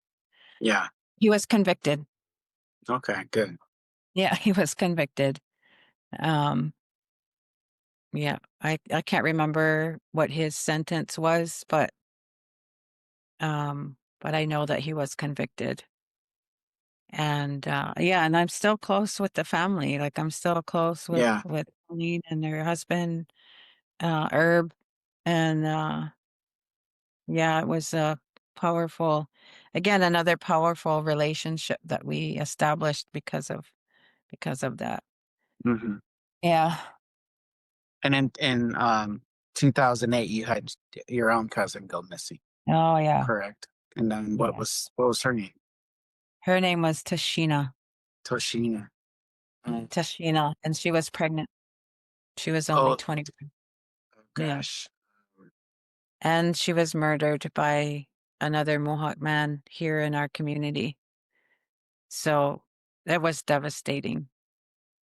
Yeah. He was convicted. Okay, good. Yeah, he was convicted. Um, yeah, I can't remember what his sentence was, but I know that he was convicted. And yeah, and I'm still close with the family. Like, I'm still close with Yeah. Colleen and her husband, Herb, and yeah, it was a powerful, again, another powerful relationship that we established because of that. hmm Yeah. And in 2008, you had your own cousin go missing, Oh yeah. correct? And then Yeah. what was her name? Her name was Tashina. Toshina. Tashina, and she was pregnant. She was only Oh 20. Yeah. gosh. And she was murdered by another Mohawk man here in our community. So that was devastating.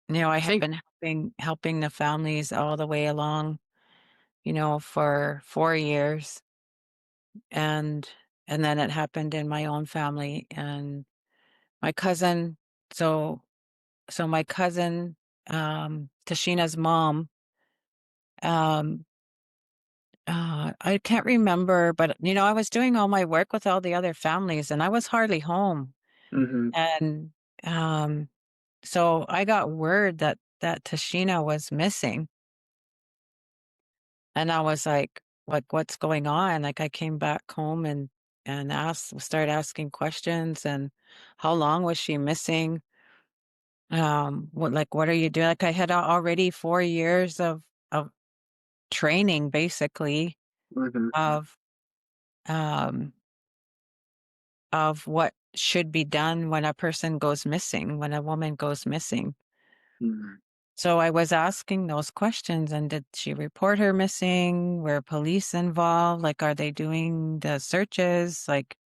I had been helping the families all the way along, for 4 years. And then it happened in my own family, and my cousin, so my cousin, Tashina's mom, um, I can't remember, but I was doing all my work with all the other families, and I was hardly home. hmm And so I got word that Tashina was missing, and I was like, what's going on? Like, I came back home and started asking questions, and how long was she missing? What are you doing? Like, I had already 4 years of training, basically, hmm of um what should be done when a person goes missing, when a woman goes missing. hmm So I was asking those questions, and did she report her missing? Were police involved? Like, are they doing the searches? Like,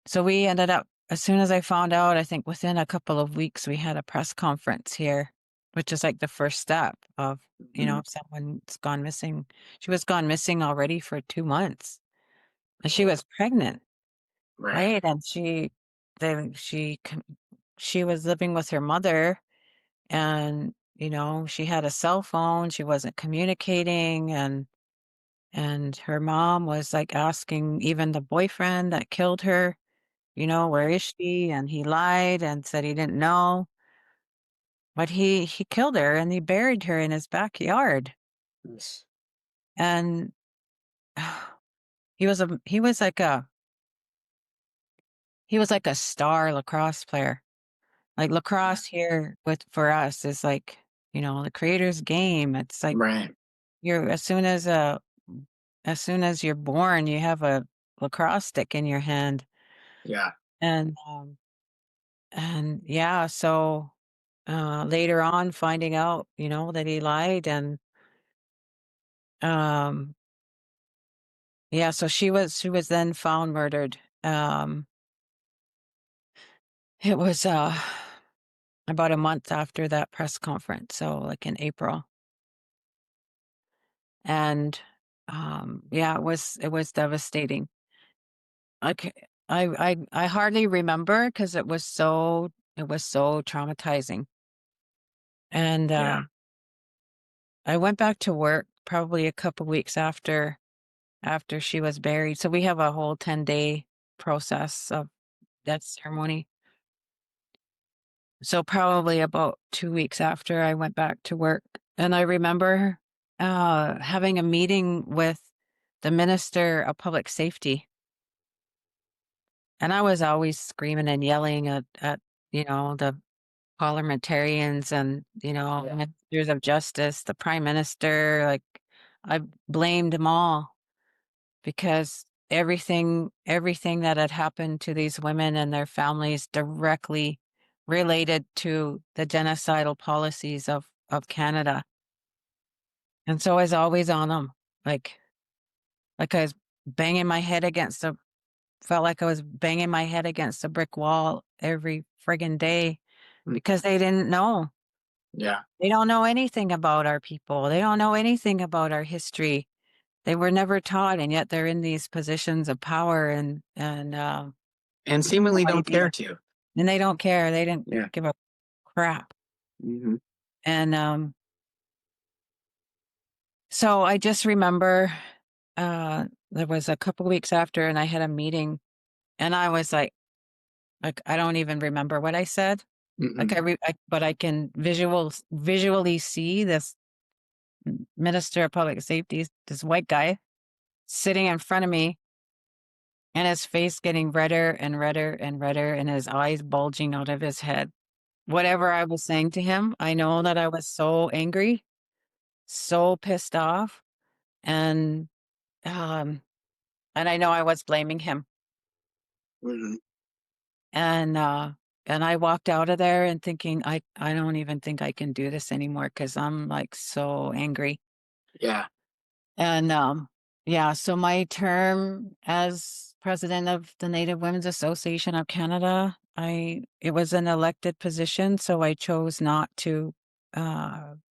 so we ended up, as soon as I found out, I think within a couple of weeks, we had a press conference here, which is like the first step of, if someone's gone missing. She was gone missing already for 2 months, and she was pregnant, Right. right? And then she was living with her mother, and she had a cell phone. She wasn't communicating, and her mom was like asking even the boyfriend that killed her, where is she? And he lied and said he didn't know. but he killed her and he buried her in his backyard. Yes. And he was like a star lacrosse player. Like lacrosse here for us is like, the creator's game. It's like Right. you're as soon as you're born, you have a lacrosse stick in your hand. Yeah. And yeah, so later on finding out, that he lied, and um yeah, so she was then found murdered. It was about a month after that press conference, so like in April. And yeah, it was devastating. Like I hardly remember because it was so traumatizing. And Yeah. I went back to work probably a couple weeks after she was buried. So we have a whole 10-day process of death ceremony. So probably about 2 weeks after I went back to work. And I remember having a meeting with the Minister of Public Safety. And I was always screaming and yelling at the parliamentarians and, ministers of justice, the prime minister. Like, I blamed them all because everything that had happened to these women and their families directly related to the genocidal policies of Canada. And so I was always on them. Like I was banging my head against a felt like I was banging my head against a brick wall every friggin' day because they didn't know. Yeah. They don't know anything about our people. They don't know anything about our history. They were never taught, and yet they're in these positions of power and And no seemingly don't idea. care to. And they don't care. They didn't Yeah. give a crap. Mm-hmm. And so I just remember there was a couple weeks after, and I had a meeting, and I was like I don't even remember what I said. Like but I can visually see this Minister of Public Safety, this white guy sitting in front of me, and his face getting redder and redder and redder, and his eyes bulging out of his head. Whatever I was saying to him, I know that I was so angry, so pissed off, and um, and I know I was blaming him. Mm-hmm. And I walked out of there and thinking, I don't even think I can do this anymore because I'm like so angry. Yeah. And yeah, so my term as president of the Native Women's Association of Canada, it was an elected position, so I chose not to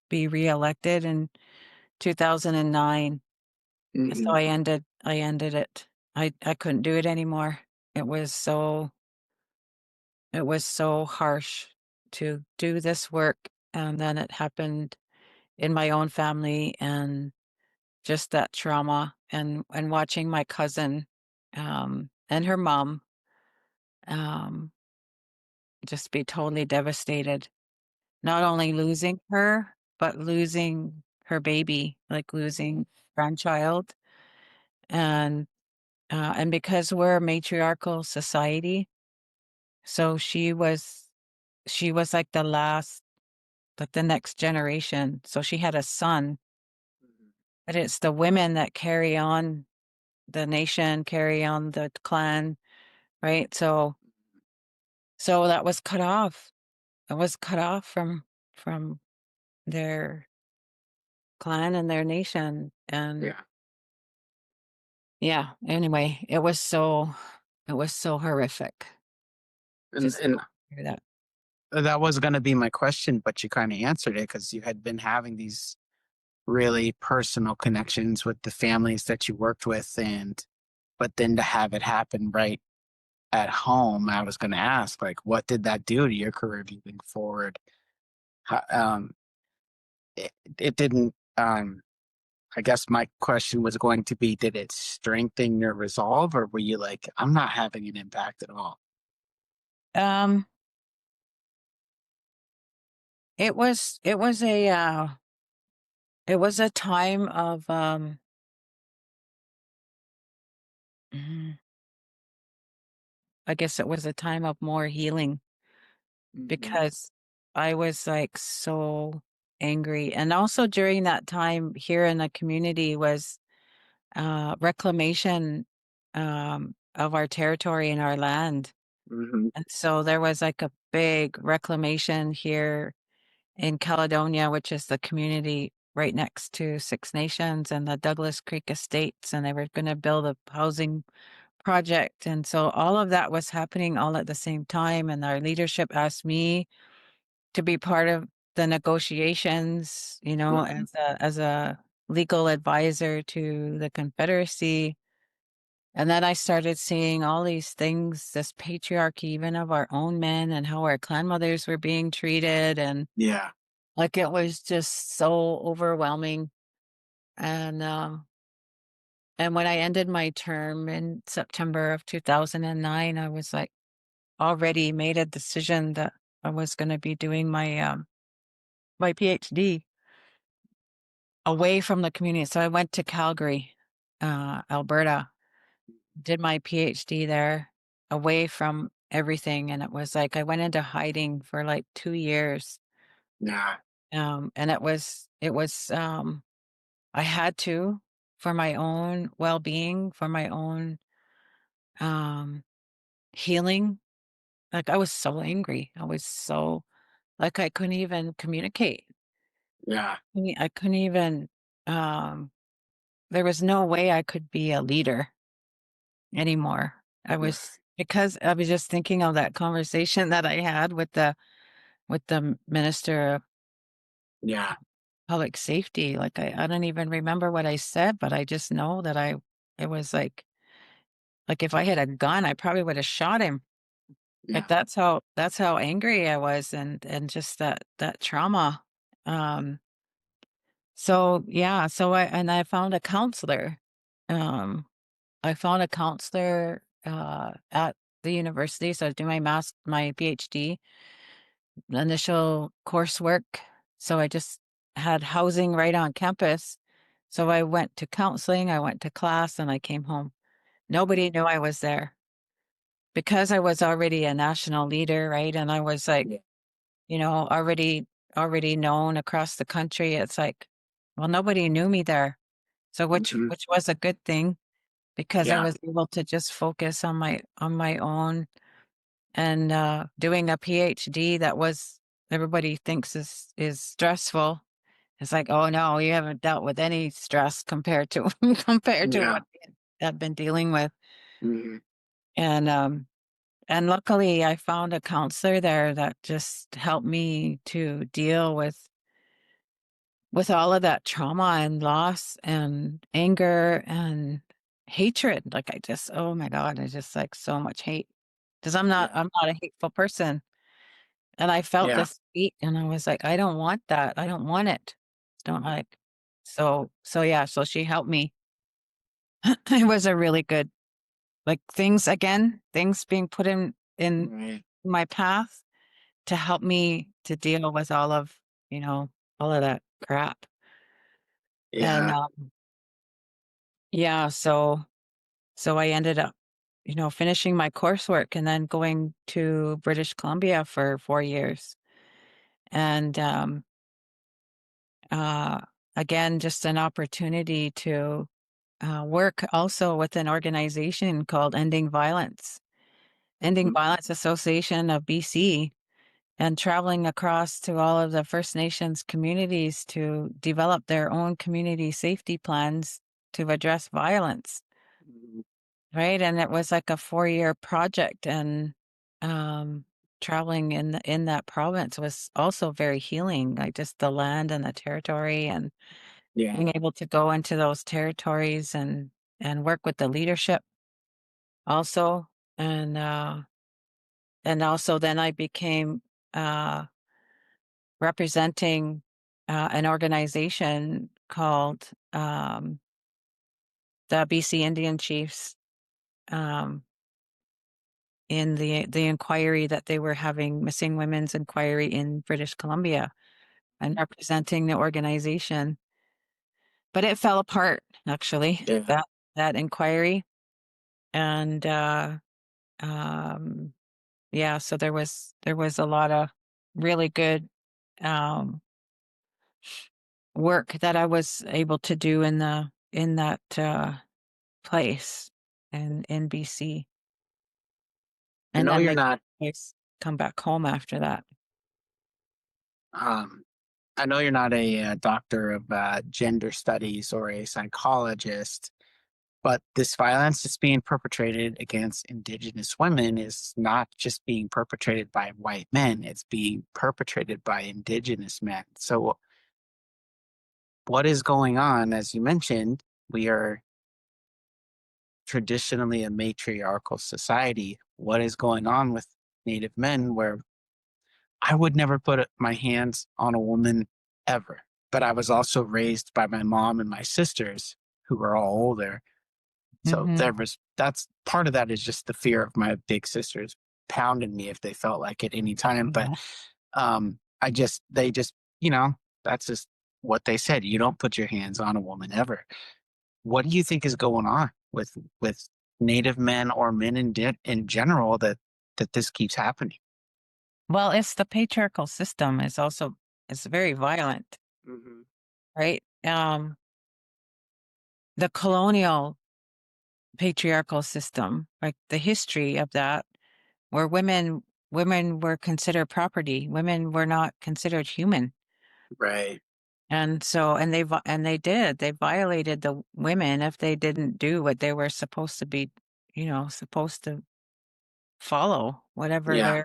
be reelected in 2009. And so Mm-hmm. I ended it. I couldn't do it anymore. It was so harsh to do this work, and then it happened in my own family, and just that trauma, and watching my cousin and her mom um just be totally devastated, not only losing her but losing her baby, like losing grandchild. And because we're a matriarchal society, so she was like the last, like the next generation. So she had a son, but it's the women that carry on the nation, carry on the clan, right? So that was cut off. It was cut off from their clan and their nation. And Yeah. yeah, anyway, it was so horrific. And Just and hear that. that was going to be my question, but you kind of answered it because you had been having these really personal connections with the families that you worked with, and but then to have it happen right at home, I was going to ask, like, what did that do to your career moving forward? How, it didn't. I guess my question was going to be, did it strengthen your resolve, or were you like, I'm not having an impact at all? Um, it was a time of mm, I guess it was a time of more healing Mhm. because I was like so angry. And also during that time here in the community was reclamation of our territory and our land. Mhm. And so there was like a big reclamation here in Caledonia, which is the community right next to Six Nations and the Douglas Creek Estates, and they were going to build a housing project. And so all of that was happening all at the same time. And our leadership asked me to be part of the negotiations, Mhm. as a legal advisor to the Confederacy. And then I started seeing all these things, this patriarchy, even of our own men, and how our clan mothers were being treated. And Yeah. like it was just so overwhelming. And when I ended my term in September of 2009, I was like already made a decision that I was going to be doing my PhD away from the community. So I went to Calgary, Alberta, did my PhD there away from everything. And it was like I went into hiding for like 2 years. Yeah. And I had to for my own well-being, for my own um, healing. Like I was so angry. I was so like I couldn't even communicate. Yeah. I couldn't even um there was no way I could be a leader anymore. I Right. was because I was just thinking of that conversation that I had with the minister of Yeah. public safety. Like I don't even remember what I said, but I just know that it was like if I had a gun, I probably would have shot him. Like Yeah. that's how angry I was and just that trauma. Um so yeah, I found a counselor. Um I found a counselor at the university. So I was doing my PhD, initial coursework. So I just had housing right on campus. So I went to counseling, I went to class, and I came home. Nobody knew I was there because I was already a national leader, right? And I was like, Yeah. already known across the country. It's like, well, nobody knew me there. So Mhm. which was a good thing because I Yeah. was able to just focus on my own and doing a PhD that was everybody thinks is stressful. It's like, oh no, you haven't dealt with any stress compared to compared to Yeah. what I've been dealing with. Mhm. And luckily I found a counselor there that just helped me to deal with all of that trauma and loss and anger and hatred. Like I just, oh my God, I just like so much hate because Yeah. I'm not a hateful person. And I felt Yeah. this heat and I was like, I don't want that. I don't want it. Don't like, so yeah, so she helped me. It was a really good, like things being put in Right. my path to help me to deal with you know, all of that crap. And Yeah. yeah, so I ended up, finishing my coursework and then going to British Columbia for 4 years. And uh, again, just an opportunity to work also with an organization called Ending Mhm. Violence Association of BC, and traveling across to all of the First Nations communities to develop their own community safety plans to address violence. Mhm. Right, and it was like a 4-year project, and, traveling in that province was also very healing, like, just the land and the territory, and Yeah. being able to go into those territories and work with the leadership also, and, uh, and also then I became, uh, representing, an organization called, the BC Indian Chiefs, um in the inquiry that they were having, missing women's inquiry in British Columbia. and representing the organization. But it fell apart, actually, Yeah. that inquiry. And yeah, so there was a lot of really good work that I was able to do in that place in BC. I And know then you're they not come back home after that. um I know you're not a, doctor of gender studies or a psychologist, but this violence that's being perpetrated against Indigenous women is not just being perpetrated by white men, it's being perpetrated by Indigenous men. So, what is going on? As you mentioned, we are traditionally a matriarchal society. What is going on with Native men where I would never put my hands on a woman ever? But I was also raised by my mom and my sisters who were all older. So Mm-hmm. that's part of that is just the fear of my big sisters pounding me if they felt like at any time. But they just, that's just what they said. You don't put your hands on a woman ever. What do you think is going on with Native men or men in general that this keeps happening? Well, it's the patriarchal system is very violent, Mm-hmm. right? The colonial patriarchal system, like the history of that, where women were considered property, women were not considered human. Right. And so, they violated the women if they didn't do what they were supposed to be, supposed to follow, whatever Yeah.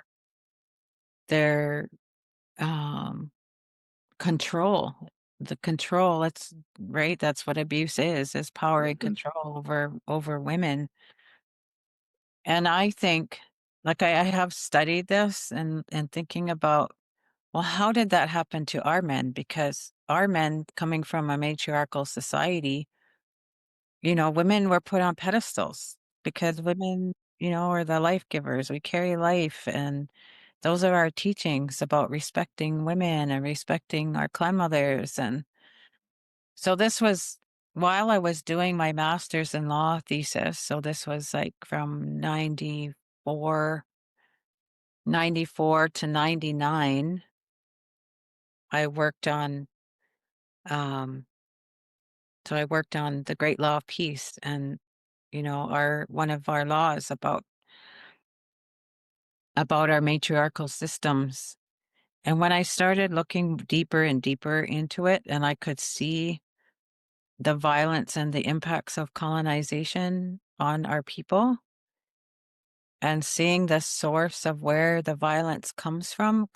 their um control. The control, that's right, that's what abuse is power and Mhm. control over women. And I think, like, I have studied this and thinking about, well, how did that happen to our men? Because our men, coming from a matriarchal society, women were put on pedestals because women, are the life givers. We carry life, and those are our teachings about respecting women and respecting our grandmothers. And so this was while I was doing my master's in law thesis. So this was like from 94 to 99. I worked on, um, I worked on the Great Law of Peace, and, one of our laws about our matriarchal systems. And when I started looking deeper and deeper into it, and I could see the violence and the impacts of colonization on our people, and seeing the source of where the violence comes from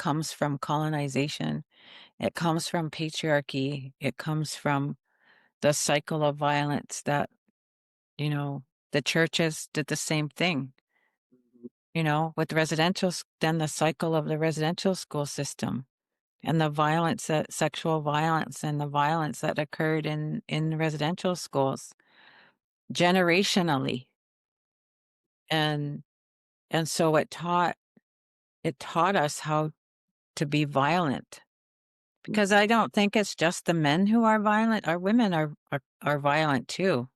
colonization. It comes from patriarchy. It comes from the cycle of violence that, you know, the churches did the same thing, with then the cycle of the residential school system and the violence, that sexual violence and the violence that occurred in residential schools generationally. And so it taught us how to be violent, because I don't think it's just the men who are violent. Our women are violent too.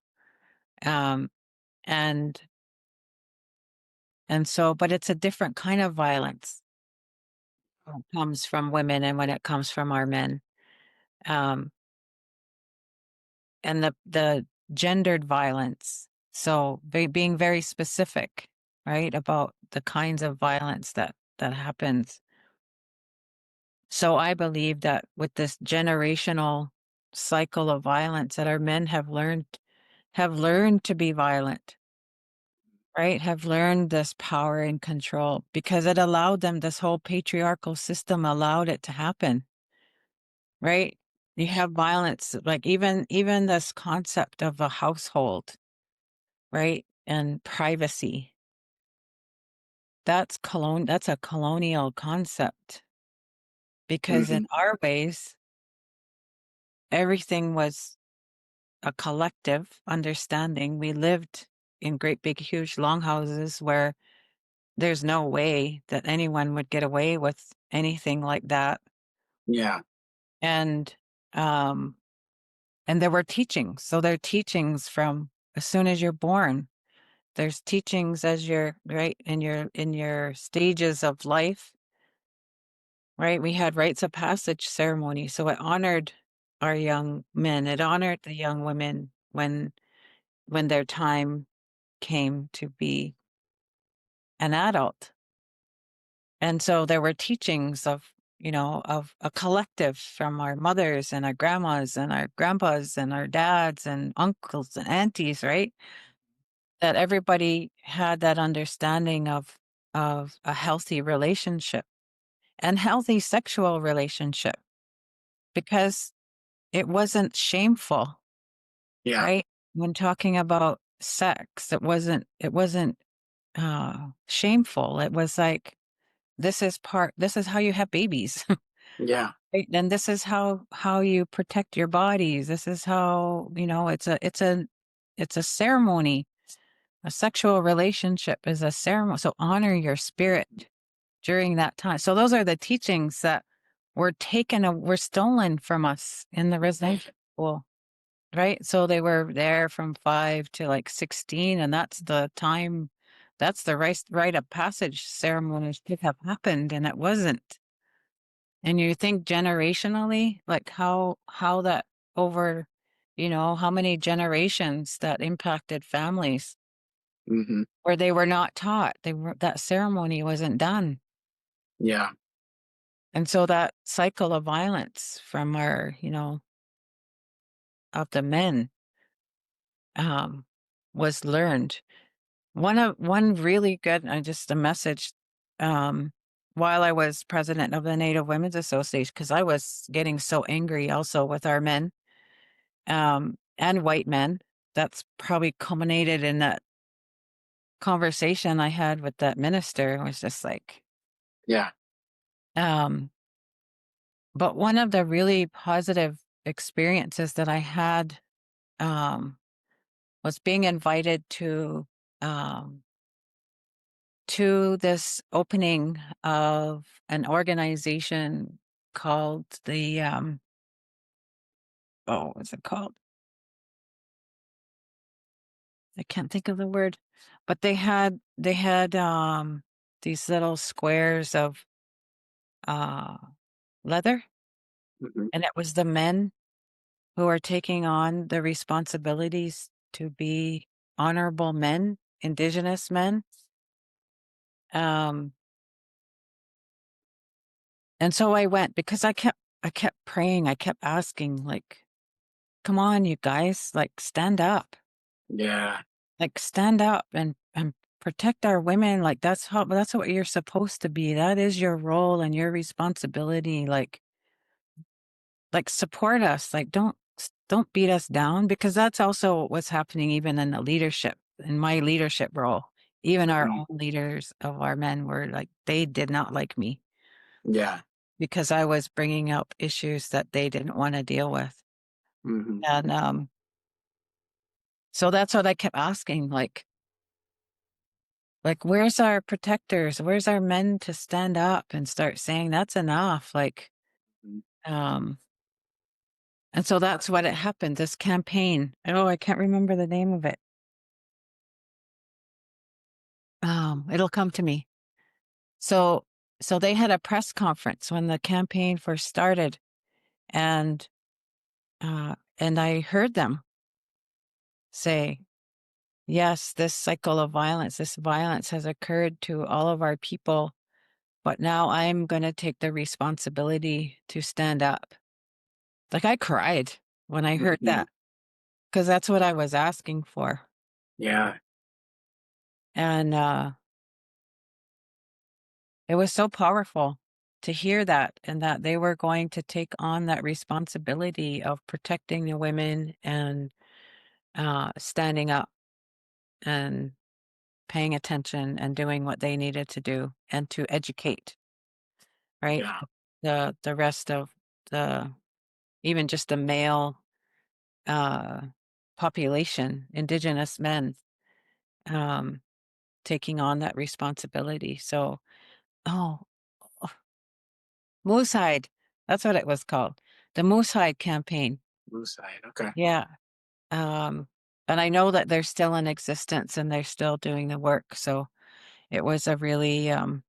Um, and so, but it's a different kind of violence when it comes from women and when it comes from our men. Um, and the gendered violence. So being very specific, right, about the kinds of violence that happens. So I believe that with this generational cycle of violence, that our men have learned to be violent, right? Have learned this power and control because it allowed them, this whole patriarchal system allowed it to happen, right? You have violence, like even this concept of a household, right? And privacy. That's a colonial concept, because in Mhm. our ways, everything was a collective understanding. We lived in great big huge longhouses where there's no way that anyone would get away with anything like that. Yeah. And um and there were teachings. So there are teachings from as soon as you're born. There's teachings as you're right in your stages of life, right? We had rites of passage ceremony. So it honored our young men. It honored the young women when their time came to be an adult. And so there were teachings of, of a collective from our mothers and our grandmas and our grandpas and our dads and uncles and aunties, right? That everybody had that understanding of a healthy relationship and healthy sexual relationship because it wasn't shameful, Yeah. right? When talking about sex, it wasn't shameful. It was like this is how you have babies. Yeah. Right? And this is how you protect your bodies. This is how, it's a ceremony. A sexual relationship is a ceremony. So honor your spirit during that time. So those are the teachings that were stolen from us in the residential school. Right. So they were there from 5 to like 16, and that's the time, that's the rite of passage ceremonies should have happened, and it wasn't. And you think generationally, like how that over, how many generations that impacted families Hmm. where they were not taught, that ceremony wasn't done. Yeah. And so that cycle of violence from our, of the men, was learned. One really good, just a message, um, while I was president of the Native Women's Association, because I was getting so angry also with our men, and white men. That's probably culminated in that conversation I had with that minister. It was just like, Yeah. um, but one of the really positive experiences that I had, um, was being invited um, to this opening of an organization called what's it called? I can't think of the word, but they had these little squares of uh leather, Hmm. and it was the men who are taking on the responsibilities to be honorable men, indigenous men. Um and so I went because I kept praying, I kept asking, like, come on, you guys, like, stand up. Yeah. Like, stand up and protect our women. Like, that's what you're supposed to be. That is your role and your responsibility. Like support us. Like, don't beat us down, because that's also what's happening even in the leadership, in my leadership role. Even our Hmm. own leaders of our men were like, they did not like me Yeah. because I was bringing up issues that they didn't want to deal with. Hmm. And so that's what I kept asking, where's our protectors? Where's our men to stand up and start saying that's enough? Um, and so that's what it happened. This campaign. Oh, I can't remember the name of it. It'll come to me. So, so they had a press conference when the campaign first started, and and I heard them say, "Yes, this cycle of violence, this violence has occurred to all of our people, but now I'm going to take the responsibility to stand up." Like, I cried when I heard Hmm. that, because that's what I was asking for. Yeah. And it was so powerful to hear that, and that they were going to take on that responsibility of protecting the women and standing up and paying attention and doing what they needed to do and to educate, right? Yeah. The rest of the, even just the male uh, population, indigenous men, um, taking on that responsibility. So, oh, Moose Hide, that's what it was called. the Moose Hide campaign. Moose Hide. Okay. Yeah. And I know that they're still in existence and they're still doing the work. So it was a really, it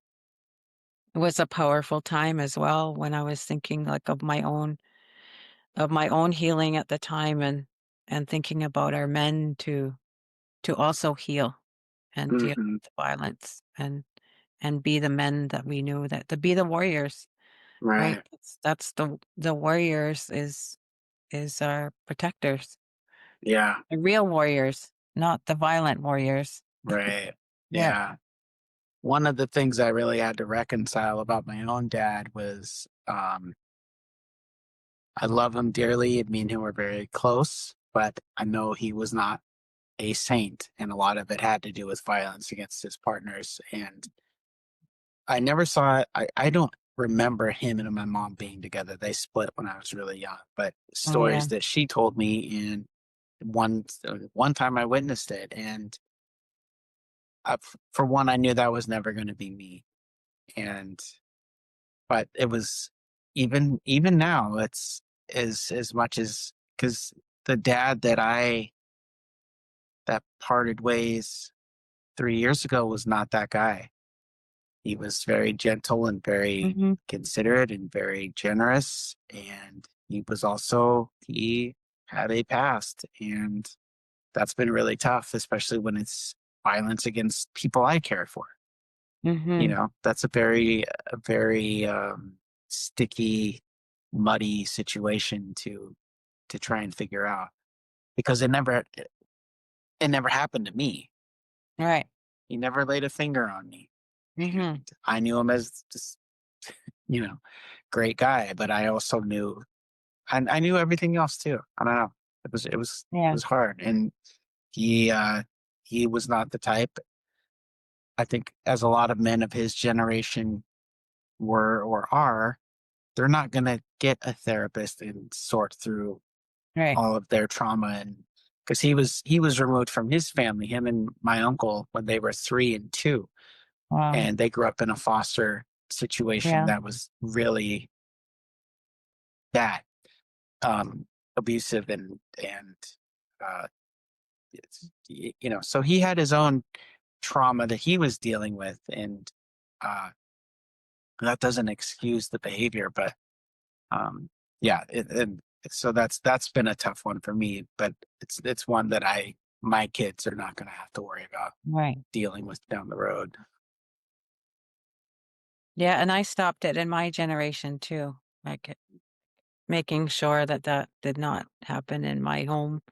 was a powerful time as well when I was thinking like of my own healing at the time, and thinking about our men to also heal and deal Hmm. with the violence, and be the men that we knew, that to be the warriors, right? Right. That's the warriors is our protectors, Yeah. the real warriors, not the violent warriors. Right. Yeah. Yeah. One of the things I really had to reconcile about my own dad was I love him dearly. Me and him were very close, but I know he was not a saint, and a lot of it had to do with violence against his partners. And I never saw it. I don't remember him and my mom being together. They split when I was really young, but Oh yeah. stories that she told me, and one time I witnessed it, and for one, I knew that was never going to be me. And but it was, even now, it's as much as, because the dad that parted ways 3 years ago was not that guy. He was very gentle and very Hmm. considerate and very generous. And he had a past. And that's been really tough, especially when it's violence against people I care for. Hmm. That's a very sticky, muddy situation to try and figure out, because it never happened to me. Right. He never laid a finger on me. Hmm. And I knew him as just, you know, great guy, but I also knew, I knew everything else too. I don't know. It Yeah. was hard. And he he was not the type. I think, as a lot of men of his generation were or are, they're not gonna get a therapist and sort through Right. all of their trauma. And because he was removed from his family, him and my uncle, when they were 3 and 2, Wow. and they grew up in a foster situation Yeah. that was really that abusive. And uh so he had his own trauma that he was dealing with. And uh that doesn't excuse the behavior, but yeah, so that's been a tough one for me. But it's one that my kids are not going to have to worry about Right. dealing with down the road. Yeah. And I stopped it in my generation too, like making sure that that did not happen in my home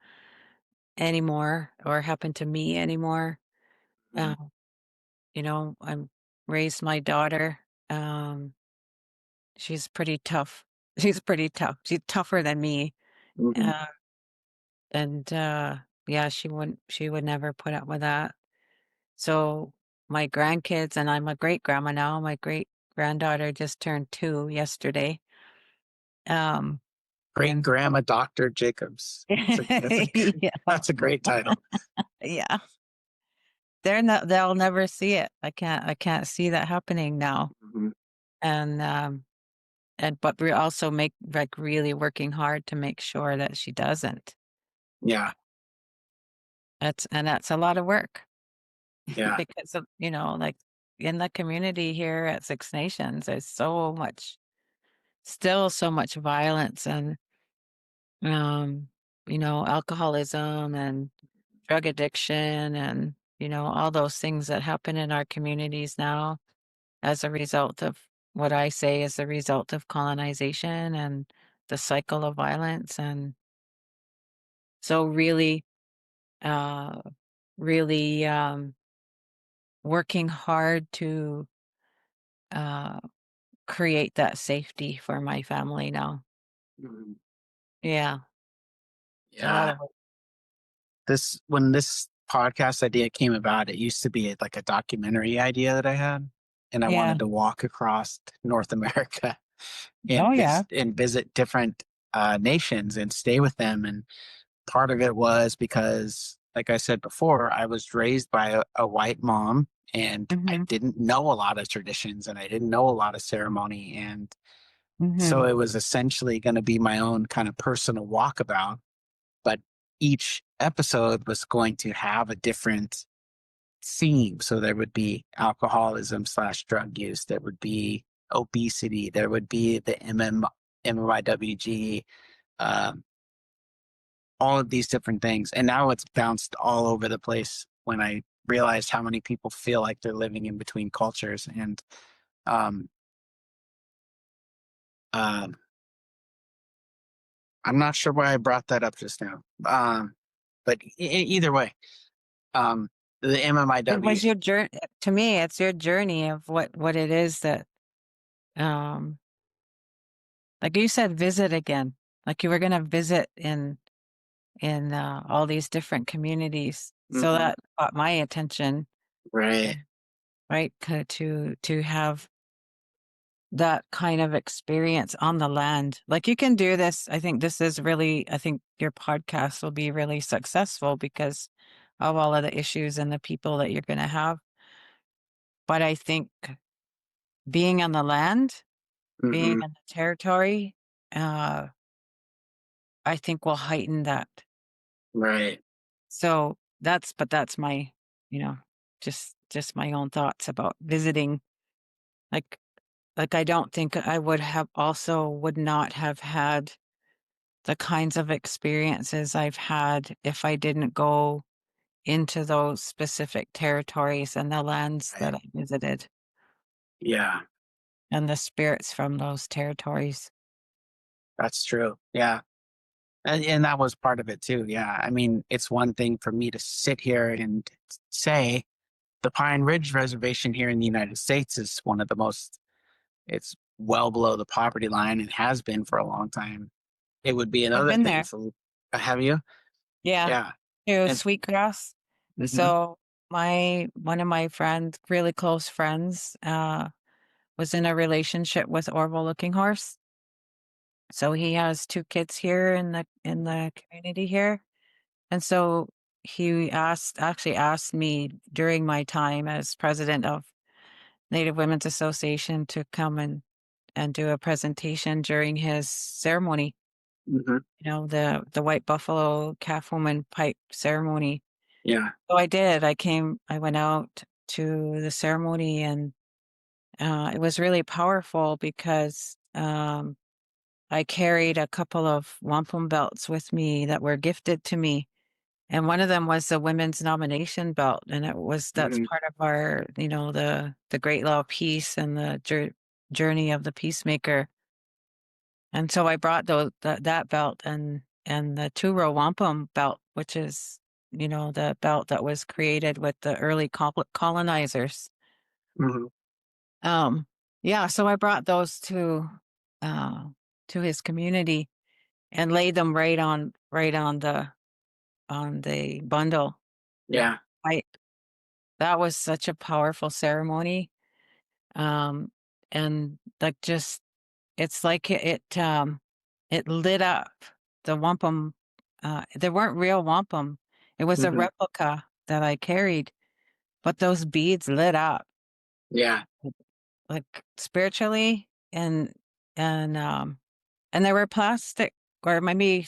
anymore, or happen to me anymore. Mhm. Uh, I'm raised my daughter. She's pretty tough. She's pretty tough. She's tougher than me. Mhm. Uh, and yeah, she would never put up with that. So my grandkids, and I'm a great grandma now. My great granddaughter just turned 2 yesterday. Um, Great and grandma Dr. Jacobs. yeah, That's a great title. yeah, they'll never see it. I can't see that happening now. Mhm. And but we're also like really working hard to make sure that she doesn't. Yeah, That's a lot of work. yeah. Because of, like in the community here at Six Nations, there's still so much violence, and um, alcoholism and drug addiction, and all those things that happen in our communities now as a result of what I say is the result of colonization and the cycle of violence. And so uh really working hard to uh create that safety for my family now. Mhm. Yeah, it's a lot Yeah. of work. When this podcast idea came about, it used to be like a documentary idea that I had, and I Yeah. wanted to walk across North America Oh, and yeah. visit different nations and stay with them. And part of it was because, like I said before, I was raised by a white mom, and I Mhm. didn't know a lot of traditions, and I didn't know a lot of ceremony. And So Mhm. it was essentially going to be my own kind of personal walkabout, but each episode was going to have a different theme. So there would be alcoholism slash drug use, there would be obesity, there would be the MMIWG, um, all of these different things. And now it's bounced all over the place when I realized how many people feel like they're living in between cultures. And um, um, I'm not sure why I brought that up just now. But either way, um, the It MMIW, was your journey. To me, it's your journey of what it is that, um, like you said, visit again. Like you were going to visit in all these different communities. So mhm, that caught my attention, right? right? To have that kind of experience on the land. Like you can do this. I think this is really, I think your podcast will be really successful because of all of the issues and the people that you're going to have. But I think being on the land, being Hmm. in the territory, uh, I think will heighten that. Right. But that's my, you know, just my own thoughts about visiting. Like, like I don't think I would not have had the kinds of experiences I've had if I didn't go into those specific territories and the lands Right. that I visited Yeah, and the spirits from those territories. that's true. Yeah. And that was part of it too. Yeah. I mean, it's one thing for me to sit here and say the Pine Ridge Reservation here in the United States is one of the most, it's well below the poverty line and has been for a long time. It would be I've another been thing there. for, have you? Yeah. Yeah. To And, Sweetgrass. hmm. So one of my friends, really close friends, was in a relationship with Orville Looking Horse. So he has two kids here in the community here. And so he actually asked me during my time as president of Native Women's Association to come and do a presentation during his ceremony, Hmm. the White Buffalo Calf Woman Pipe ceremony. Yeah. So I did. I went out to the ceremony and it was really powerful because I carried a couple of wampum belts with me that were gifted to me. And one of them was the women's nomination belt. And that's Hmm. part of our, the great law of peace and the journey of the peacemaker. And so I brought that belt and the two-row wampum belt, which is, the belt that was created with the early colonizers. Hmm. Um, yeah, so I brought those uh, to his community and laid them right on the bundle. Yeah. I That was such a powerful ceremony. Um, and like just it's like it lit up the wampum. There weren't real wampum. It was a Hmm. replica that I carried, but those beads lit up Yeah. like spiritually and and they were plastic or maybe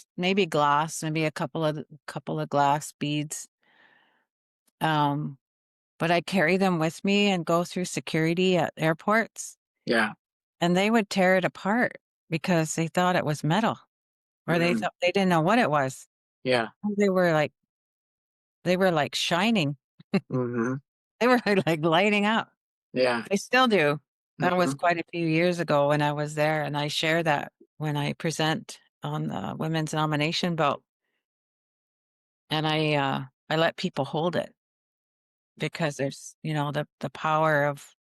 glass, maybe a couple of glass beads. Um, but I carry them with me and go through security at airports, Yeah. and they would tear it apart because they thought it was metal, or Hmm. they didn't know what it was. Yeah. They were like shining. Hmm. They were like lighting up. Yeah. They still do. That was Hmm. quite a few years ago when I was there, and I share that when I present on the women's nomination belt, and I let people hold it because there's the power of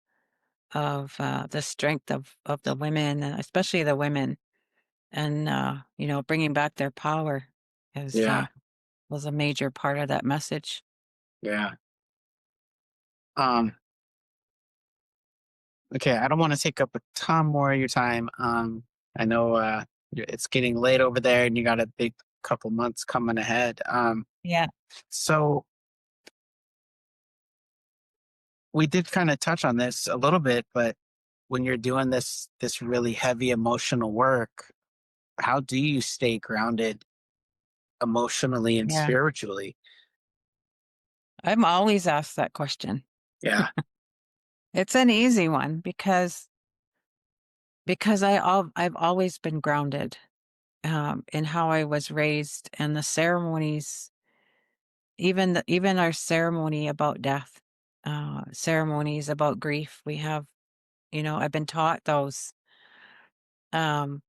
the strength of the women, and especially the women, and bringing back their power is Yeah. was a major part of that message. Yeah. Um, okay, I don't want to take up a ton more of your time. I know it's getting late over there and you got a big couple months coming ahead. Yeah. So we did kind of touch on this a little bit, but when you're doing this really heavy emotional work, how do you stay grounded emotionally and Yeah. spiritually? I'm always asked that question. Yeah. It's an easy one because I've always been grounded in how I was raised and the ceremonies, even our ceremony about death, ceremonies about grief. We have, I've been taught those, um,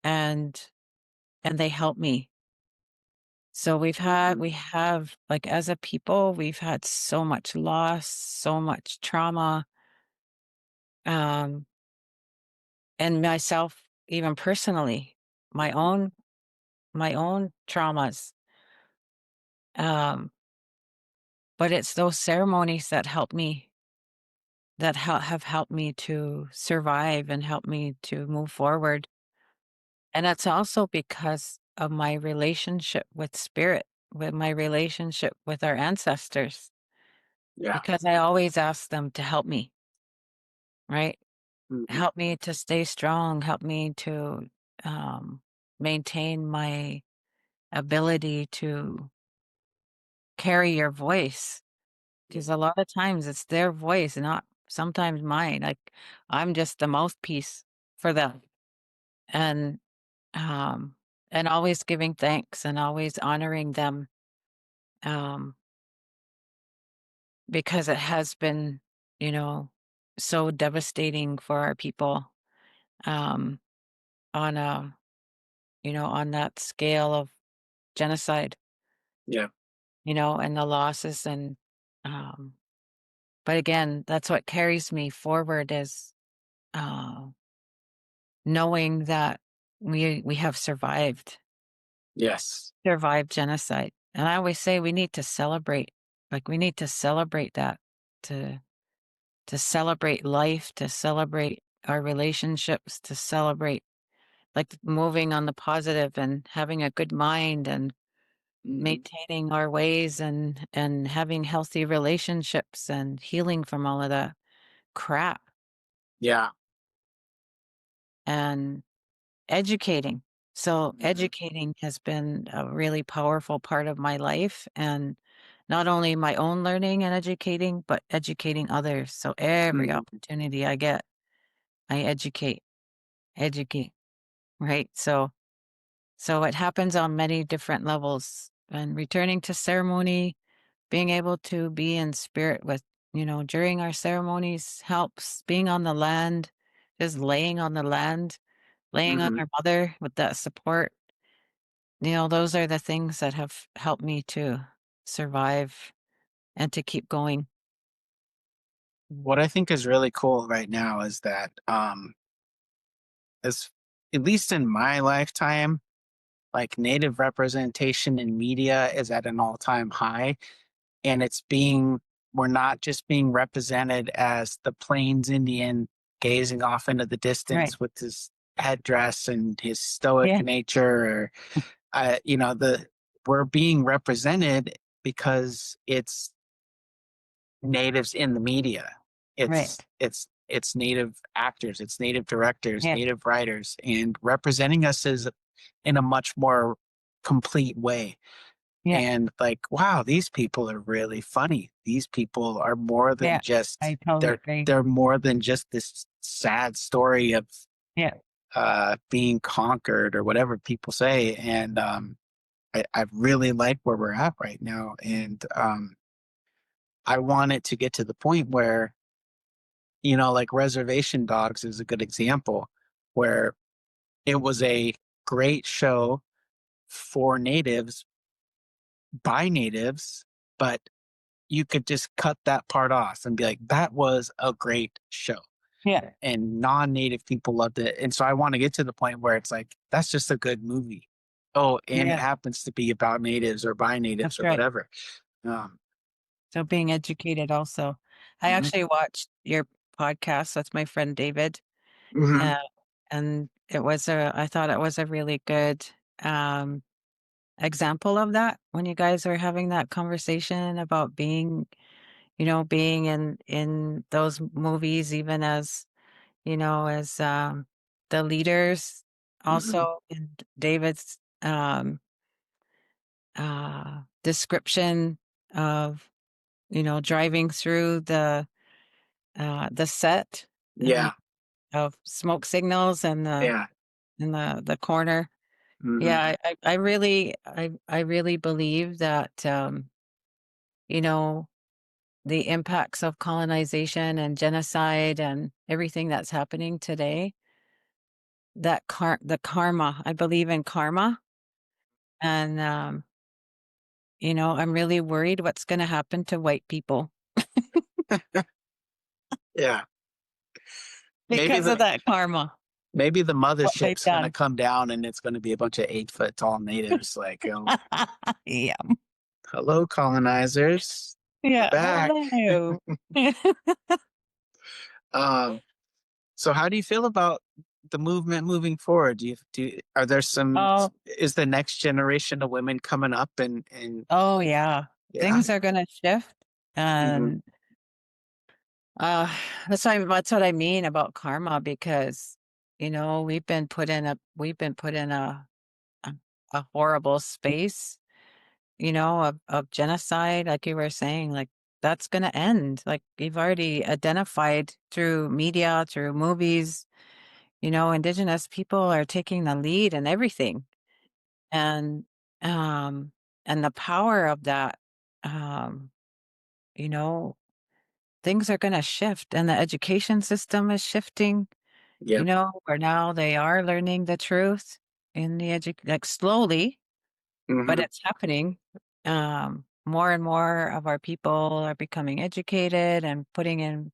and they help me. So we have, like, as a people, we've had so much loss, so much trauma, um, and myself, even personally, my own traumas. Um, but it's those ceremonies that help me, that have helped me to survive and help me to move forward. And that's also because of my relationship with spirit, with my relationship with our ancestors, Yeah. because I always ask them to help me, right? Mhm. Help me to stay strong, help me to um, maintain my ability to carry your voice. Because a lot of times it's their voice, not sometimes mine. Like, I'm just the mouthpiece for them. And um and always giving thanks and always honoring them, um because it has been, you know, so devastating for our people, um on a, on that scale of genocide, Yeah. and the losses. And um but again, that's what carries me forward, is uh knowing that we have Yes. survived genocide. And I always say we need to celebrate. Like, we need to celebrate that, to celebrate life, to celebrate our relationships, to celebrate, like, moving on the positive and having a good mind and Mhm. maintaining our ways and having healthy relationships and healing from all of that crap, Yeah. and educating. So Mhm. educating has been a really powerful part of my life, and not only my own learning and educating, but educating others. So every Mhm. opportunity I get, I educate, right? So it happens on many different levels, and returning to ceremony, being able to be in spirit with, during our ceremonies helps. Being on the land, just laying on the land, laying on Mhm. our mother with that support. Those are the things that have helped me to survive and to keep going. What I think is really cool right now is that, as at least in my lifetime, like native representation in media is at an all-time high, and we're not just being represented as the Plains Indian gazing off into the Right. distance with his headdress and his stoic Yeah. nature, or the we're being represented because it's natives in the media. Right. It's native actors, it's native directors, Yeah. native writers, and representing us is in a much more complete way. Yeah. And like, wow, these people are really funny. These people are more than Yeah. just I totally agree. they're more than just this sad story of Yeah. being conquered or whatever people say. And I really like where we're at right now. And I want it to get to the point where, like Reservation Dogs is a good example, where it was a great show for natives by natives, but you could just cut that part off and be like, that was a great show. Yeah. And non-native people loved it. And so I want to get to the point where it's like, that's just a good movie. Oh, and it Yeah. happens to be about natives or by natives That's or right. whatever. Um, So being educated also. I mhm, actually watched your podcast. That's my friend David. mhm, Uh, and I thought it was a really good um, example of that, when you guys were having that conversation about being in those movies, even as, as the leaders Hmm. also in David's description of, driving through the set uh, Yeah. of smoke signals and Yeah. the corner. Hmm. Yeah, I really believe that you know the impacts of colonization and genocide and everything that's happening today, that the karma, I believe in karma. And I'm really worried what's going to happen to white people Yeah. Maybe because of that karma, maybe the what they've mothership's gonna done. come down and it's gonna be a bunch of 8 foot tall natives like, oh, Yeah. hello colonizers. We're Yeah. back. Hello. Um, so how do you feel about the movement moving forward? Are there some, Oh, is the next generation of women coming up and oh yeah. yeah. Things are going to shift. Hmm. And uh that's what I mean about karma, because we've been put in a a horrible space, of genocide, like you were saying, like that's going to end. Like you've already identified through media, through movies, Indigenous people are taking the lead in everything. And, um, and the power of that, um, you know, things are going to shift, and the education system is shifting, Yep. where now they are learning the truth in the like slowly, but Hmm. it's happening. More and more of our people are becoming educated and putting in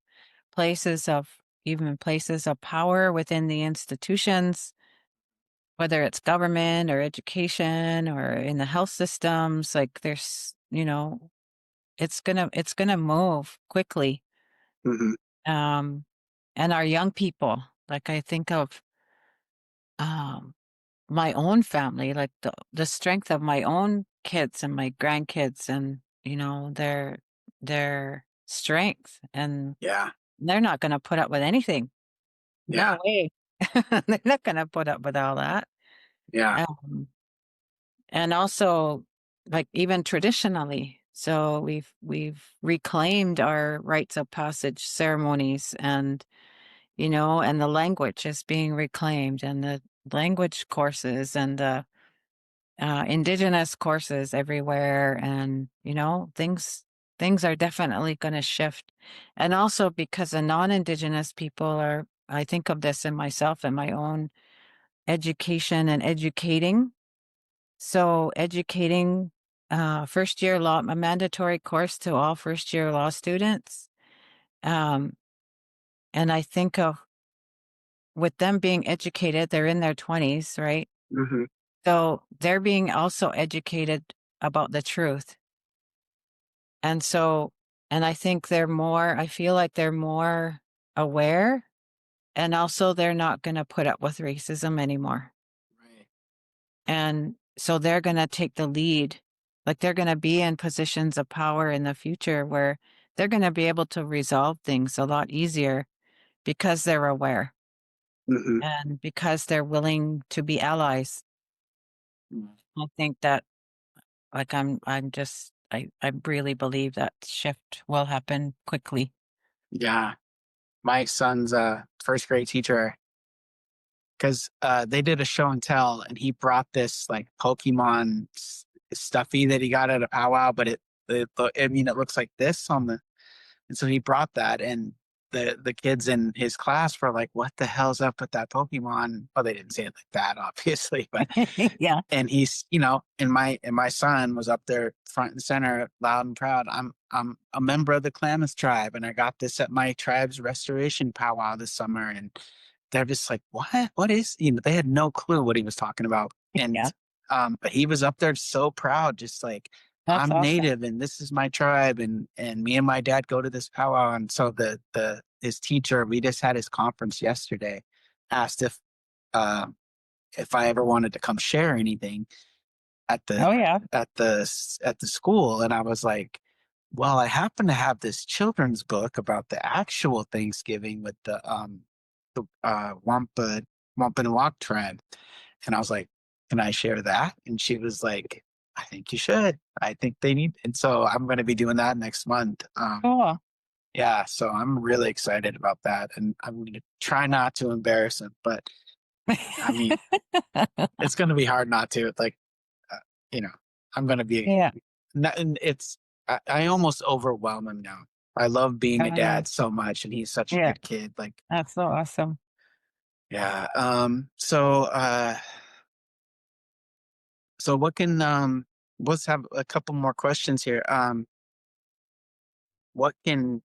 even places of power within the institutions, whether it's government or education or in the health systems. Like there's, it's gonna move quickly. Hmm. Um, and our young people, like I think of um my own family, like the strength of my own kids and my grandkids, and their strength, and Yeah. they're not going to put up with anything. Yeah. No way. They're not going to put up with all that. Yeah. um, and also, like, even traditionally, so we've reclaimed our rites of passage ceremonies, and and the language is being reclaimed, and the language courses, and the indigenous courses everywhere. And things are definitely going to shift. And also because the non-indigenous people are, I think of this in myself and my own education and educating. So educating first year law, a mandatory course to all first year law students. um, and I think of, with them being educated, they're in their 20s, right? Hmm. So they're being also educated about the truth. And so, and I feel like they're more aware, and also they're not going to put up with racism anymore. Right. And so they're going to take the lead. Like they're going to be in positions of power in the future where they're going to be able to resolve things a lot easier because they're aware Hmm. and because they're willing to be allies. I think that, like, I really believe that shift will happen quickly. Yeah. My son's first grade teacher, because they did a show and tell, and he brought this like Pokemon stuffy that he got at a powwow, but I mean, it looks like this on the, and so he brought that, and the kids in his class were like, "What the hell's up with that Pokemon?" Well, they didn't say it like that, obviously, but Yeah. and he's, and my son was up there front and center, loud and proud. I'm a member of the Klamath tribe, and I got this at my tribe's restoration powwow this summer. And they're just like, what is, they had no clue what he was talking about. And Yeah. but he was up there so proud, just like, That's I'm awesome. native and this is my tribe, and me and my dad go to this powwow. And so the his teacher, we just had his conference yesterday, asked uh, if I ever wanted to come share anything at the Oh, yeah. at the school. And I was like, well, I happen to have this children's book about the actual Thanksgiving with the the Wampanoag tribe. And I was like, can I share that? And she was like, I think you should. I think they need. And so I'm going to be doing that next month. Cool. Yeah, so I'm really excited about that. And I'm going to try not to embarrass him, but I mean, it's going to be hard not to. Like, uh, you know, I'm going to be, Yeah. and I almost overwhelm him now. I love being a dad so much, and he's such a Yeah. good kid. Like, That's so awesome. yeah. So let's have a couple more questions here. What can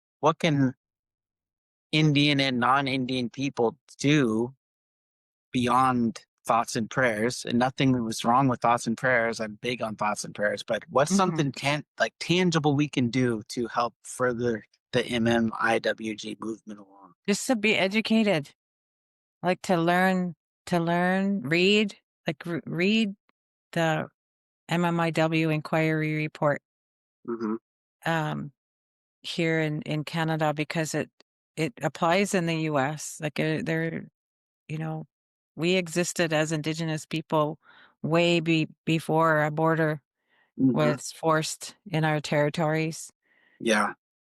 Indian and non-Indian people do beyond thoughts and prayers? And nothing was wrong with thoughts and prayers. I'm big on thoughts and prayers, but what's something tangible we can do to help further the MMIWG movement along? Just to be educated, like to learn, read, like read the MMIW inquiry report Mm-hmm. here in Canada, because it applies in the US. Like they're, you know, we existed as Indigenous people way before a border Mm-hmm. was forced in our territories. Yeah.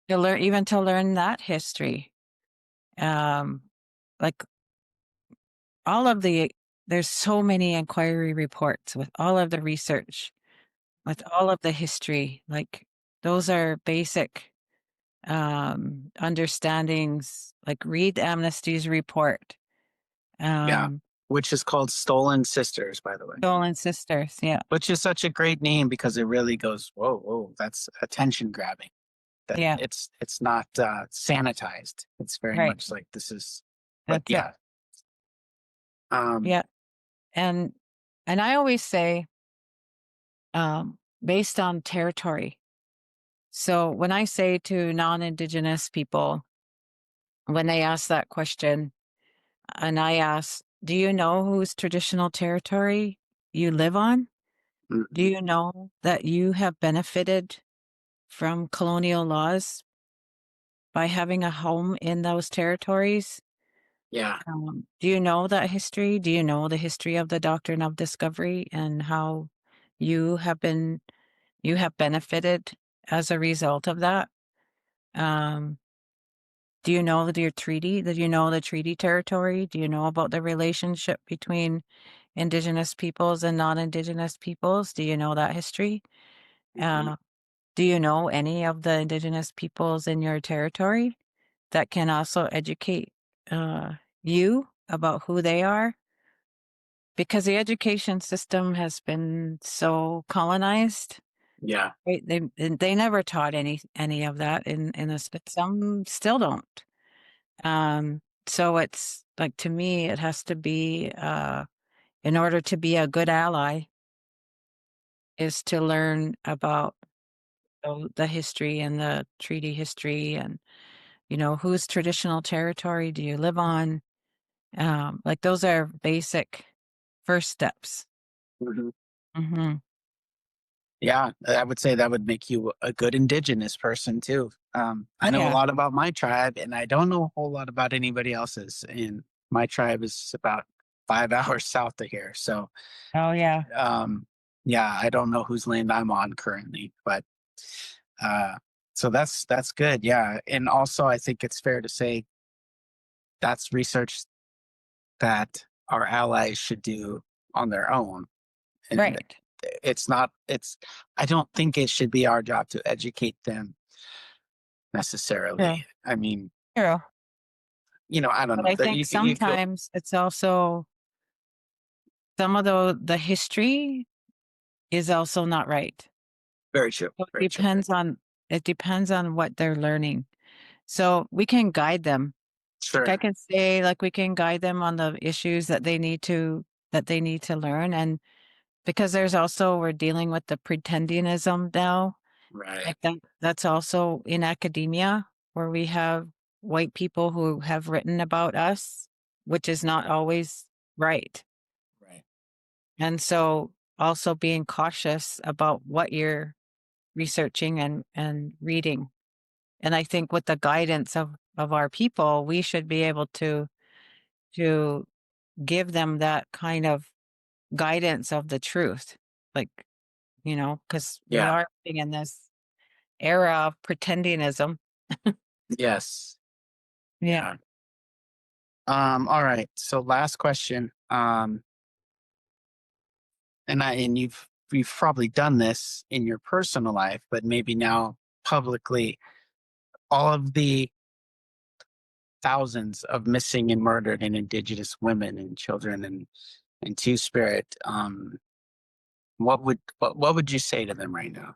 To learn that history. Like all of there's so many inquiry reports with all of the research, with all of the history. Like those are basic understandings. Like read Amnesty's report. Yeah. Which is called Stolen Sisters, by the way. Stolen Sisters, yeah. Which is such a great name because it really goes, whoa, whoa, that's attention grabbing. That Yeah. it's not sanitized. It's very Right. much like this is, but That's yeah. yeah. And I always say, based on territory. So when I say to non-Indigenous people, when they ask that question, and I ask, do you know whose traditional territory you live on? Mhm. Do you know that you have benefited from colonial laws by having a home in those territories? Yeah. Do you know that history? Do you know the history of the doctrine of discovery and how you have benefited as a result of that? Do you know your treaty? Do you know the treaty territory? Do you know about the relationship between Indigenous peoples and non-Indigenous peoples? Do you know that history? Mhm. Do you know any of the Indigenous peoples in your territory that can also educate you about who they are? Because the education system has been so colonized. Yeah. Right? They never taught any of that in this, but some still don't. So it's like, to me, it has to be, in order to be a good ally, is to learn about the history and the treaty history, and whose traditional territory do you live on. Like those are basic first steps. Mhm. Hmm. Yeah, I would say that would make you a good Indigenous person too. I know a Yeah. lot about my tribe, and I don't know a whole lot about anybody else's. And my tribe is about 5 hours south of here, so Oh yeah. yeah, I don't know whose land I'm on currently, but uh, so that's good. Yeah, and also I think it's fair to say that's research that our allies should do on their own. And Right. I don't think it should be our job to educate them True. necessarily. I mean, True. I don't But know. I think You go sometimes it's also some of the history is also not right. very true. So Very true. it depends on what they're learning. So we can guide them. Like Sure. I can say, like we can guide them on the issues that they need to learn. And because there's also, we're dealing with the pretendianism now. Right. Like that's also in academia, where we have white people who have written about us, which is not always right. Right. And so also being cautious about what you're researching and reading. And I think with the guidance of our people, we should be able to to give them that kind of guidance of the truth. Like, because we Yeah. are living in this era of pretendingism. Yes. Yeah. Yeah. All right. So last question. And you've probably done this in your personal life, but maybe now publicly, all of the thousands of missing and murdered and indigenous women and children and two-spirit, what would you say to them right now?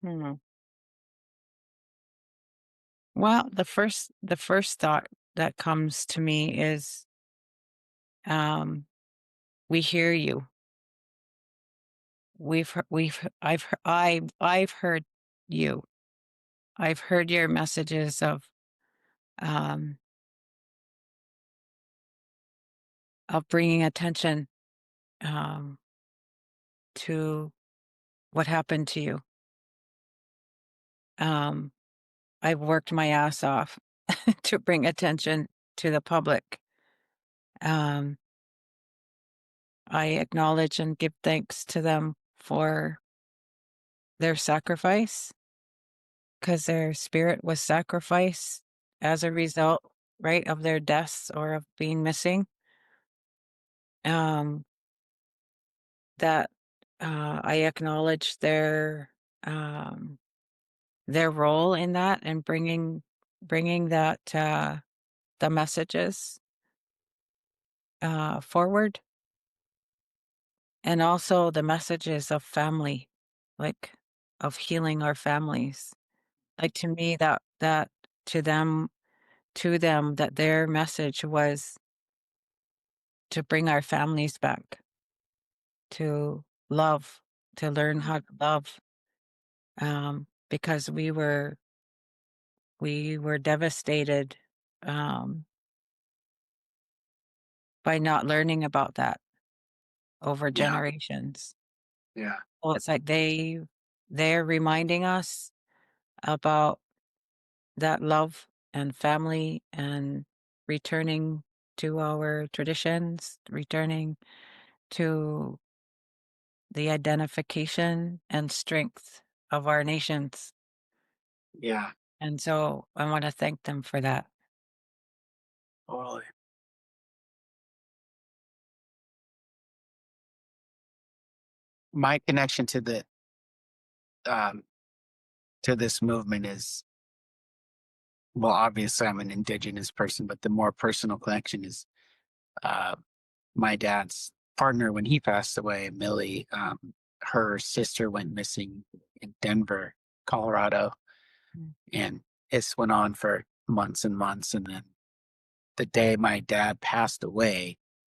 Hmm. Well, the first thought that comes to me is, we hear you. I've heard you. I've heard your messages um, of bringing attention um, to what happened to you. Um, I've worked my ass off to bring attention to the public. Um, I acknowledge and give thanks to them for their sacrifice, because their spirit was sacrificed as a result, right, of their deaths or of being missing. Um, that I acknowledge their role in that and bringing that the messages forward, and also the messages of family, like of healing our families. Like, to me, that to them that their message was to bring our families back, to love, to learn how to love, because we were devastated um, by not learning about that over Yeah. generations. Yeah. So it's like they're reminding us about that love and family, and returning to our traditions, returning to the identification and strength of our nations. Yeah. And so I want to thank them for that. Totally. My connection um, to this movement is, well, obviously I'm an indigenous person, but the more personal connection is uh, my dad's partner when he passed away, Millie. Her sister went missing in Denver, Colorado, Mm. and this went on for months and months. And then the day my dad passed away,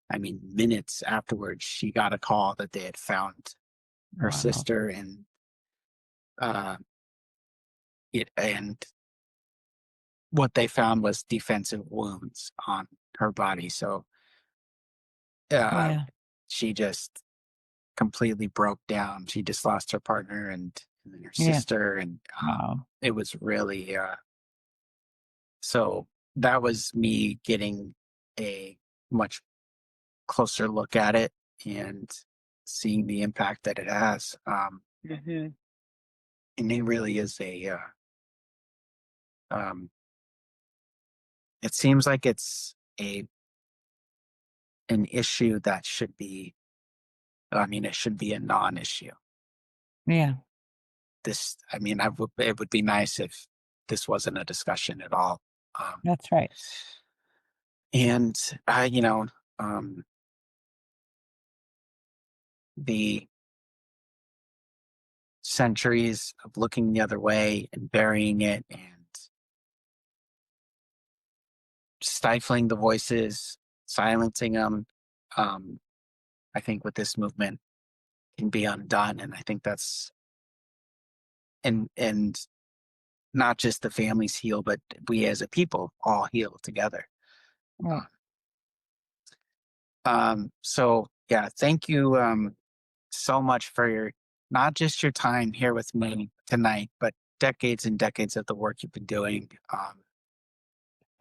I mean, minutes afterwards, she got a call that they had found her Wow. sister, and uh, and what they found was defensive wounds on her body. So uh, Yeah. she just completely broke down. She just lost her partner and then her Yeah. sister, and Wow. it was really so that was me getting a much closer look at it and seeing the impact that it has. Hmm. And it really is um, it seems like it's an issue that should be, I mean, it should be a non-issue. Yeah, It would be nice if this wasn't a discussion at all. Um, that's right. and I, um, the centuries of looking the other way and burying it and stifling the voices, silencing them, um, I think with this movement can be undone. And I think that's, and not just the families heal, but we as a people all heal together. Right. So yeah, thank you so much for not just your time here with me tonight, but decades and decades of the work you've been doing.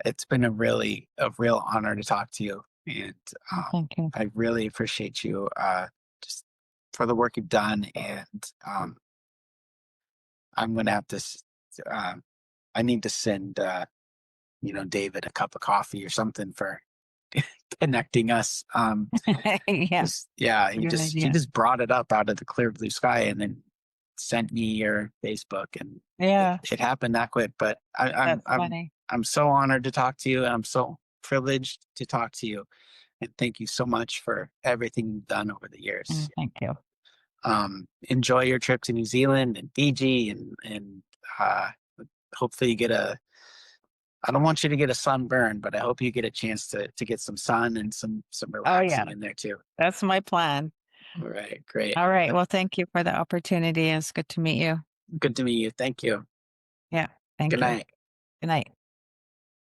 it's been a real honor to talk to you, and Thank you. I really appreciate you just for the work you've done. And I'm gonna have to. I need to send David a cup of coffee or something for connecting us. Yeah, Yeah, good he idea. just brought it up out of the clear blue sky, and then sent me your Facebook, and Yeah, it happened that quick. But that's funny. I'm so honored to talk to you, and I'm so privileged to talk to you. And thank you so much for everything you've done over the years. Thank you. Enjoy your trip to New Zealand and Fiji, and uh, hopefully you get I don't want you to get a sunburn, but I hope you get a chance to get some sun and some Oh yeah, relaxing in there too. that's my plan. All right, great. All right. Well, thank you for the opportunity. It's good to meet you. Good to meet you. Thank you. Yeah. Thank Good you. night. Good night.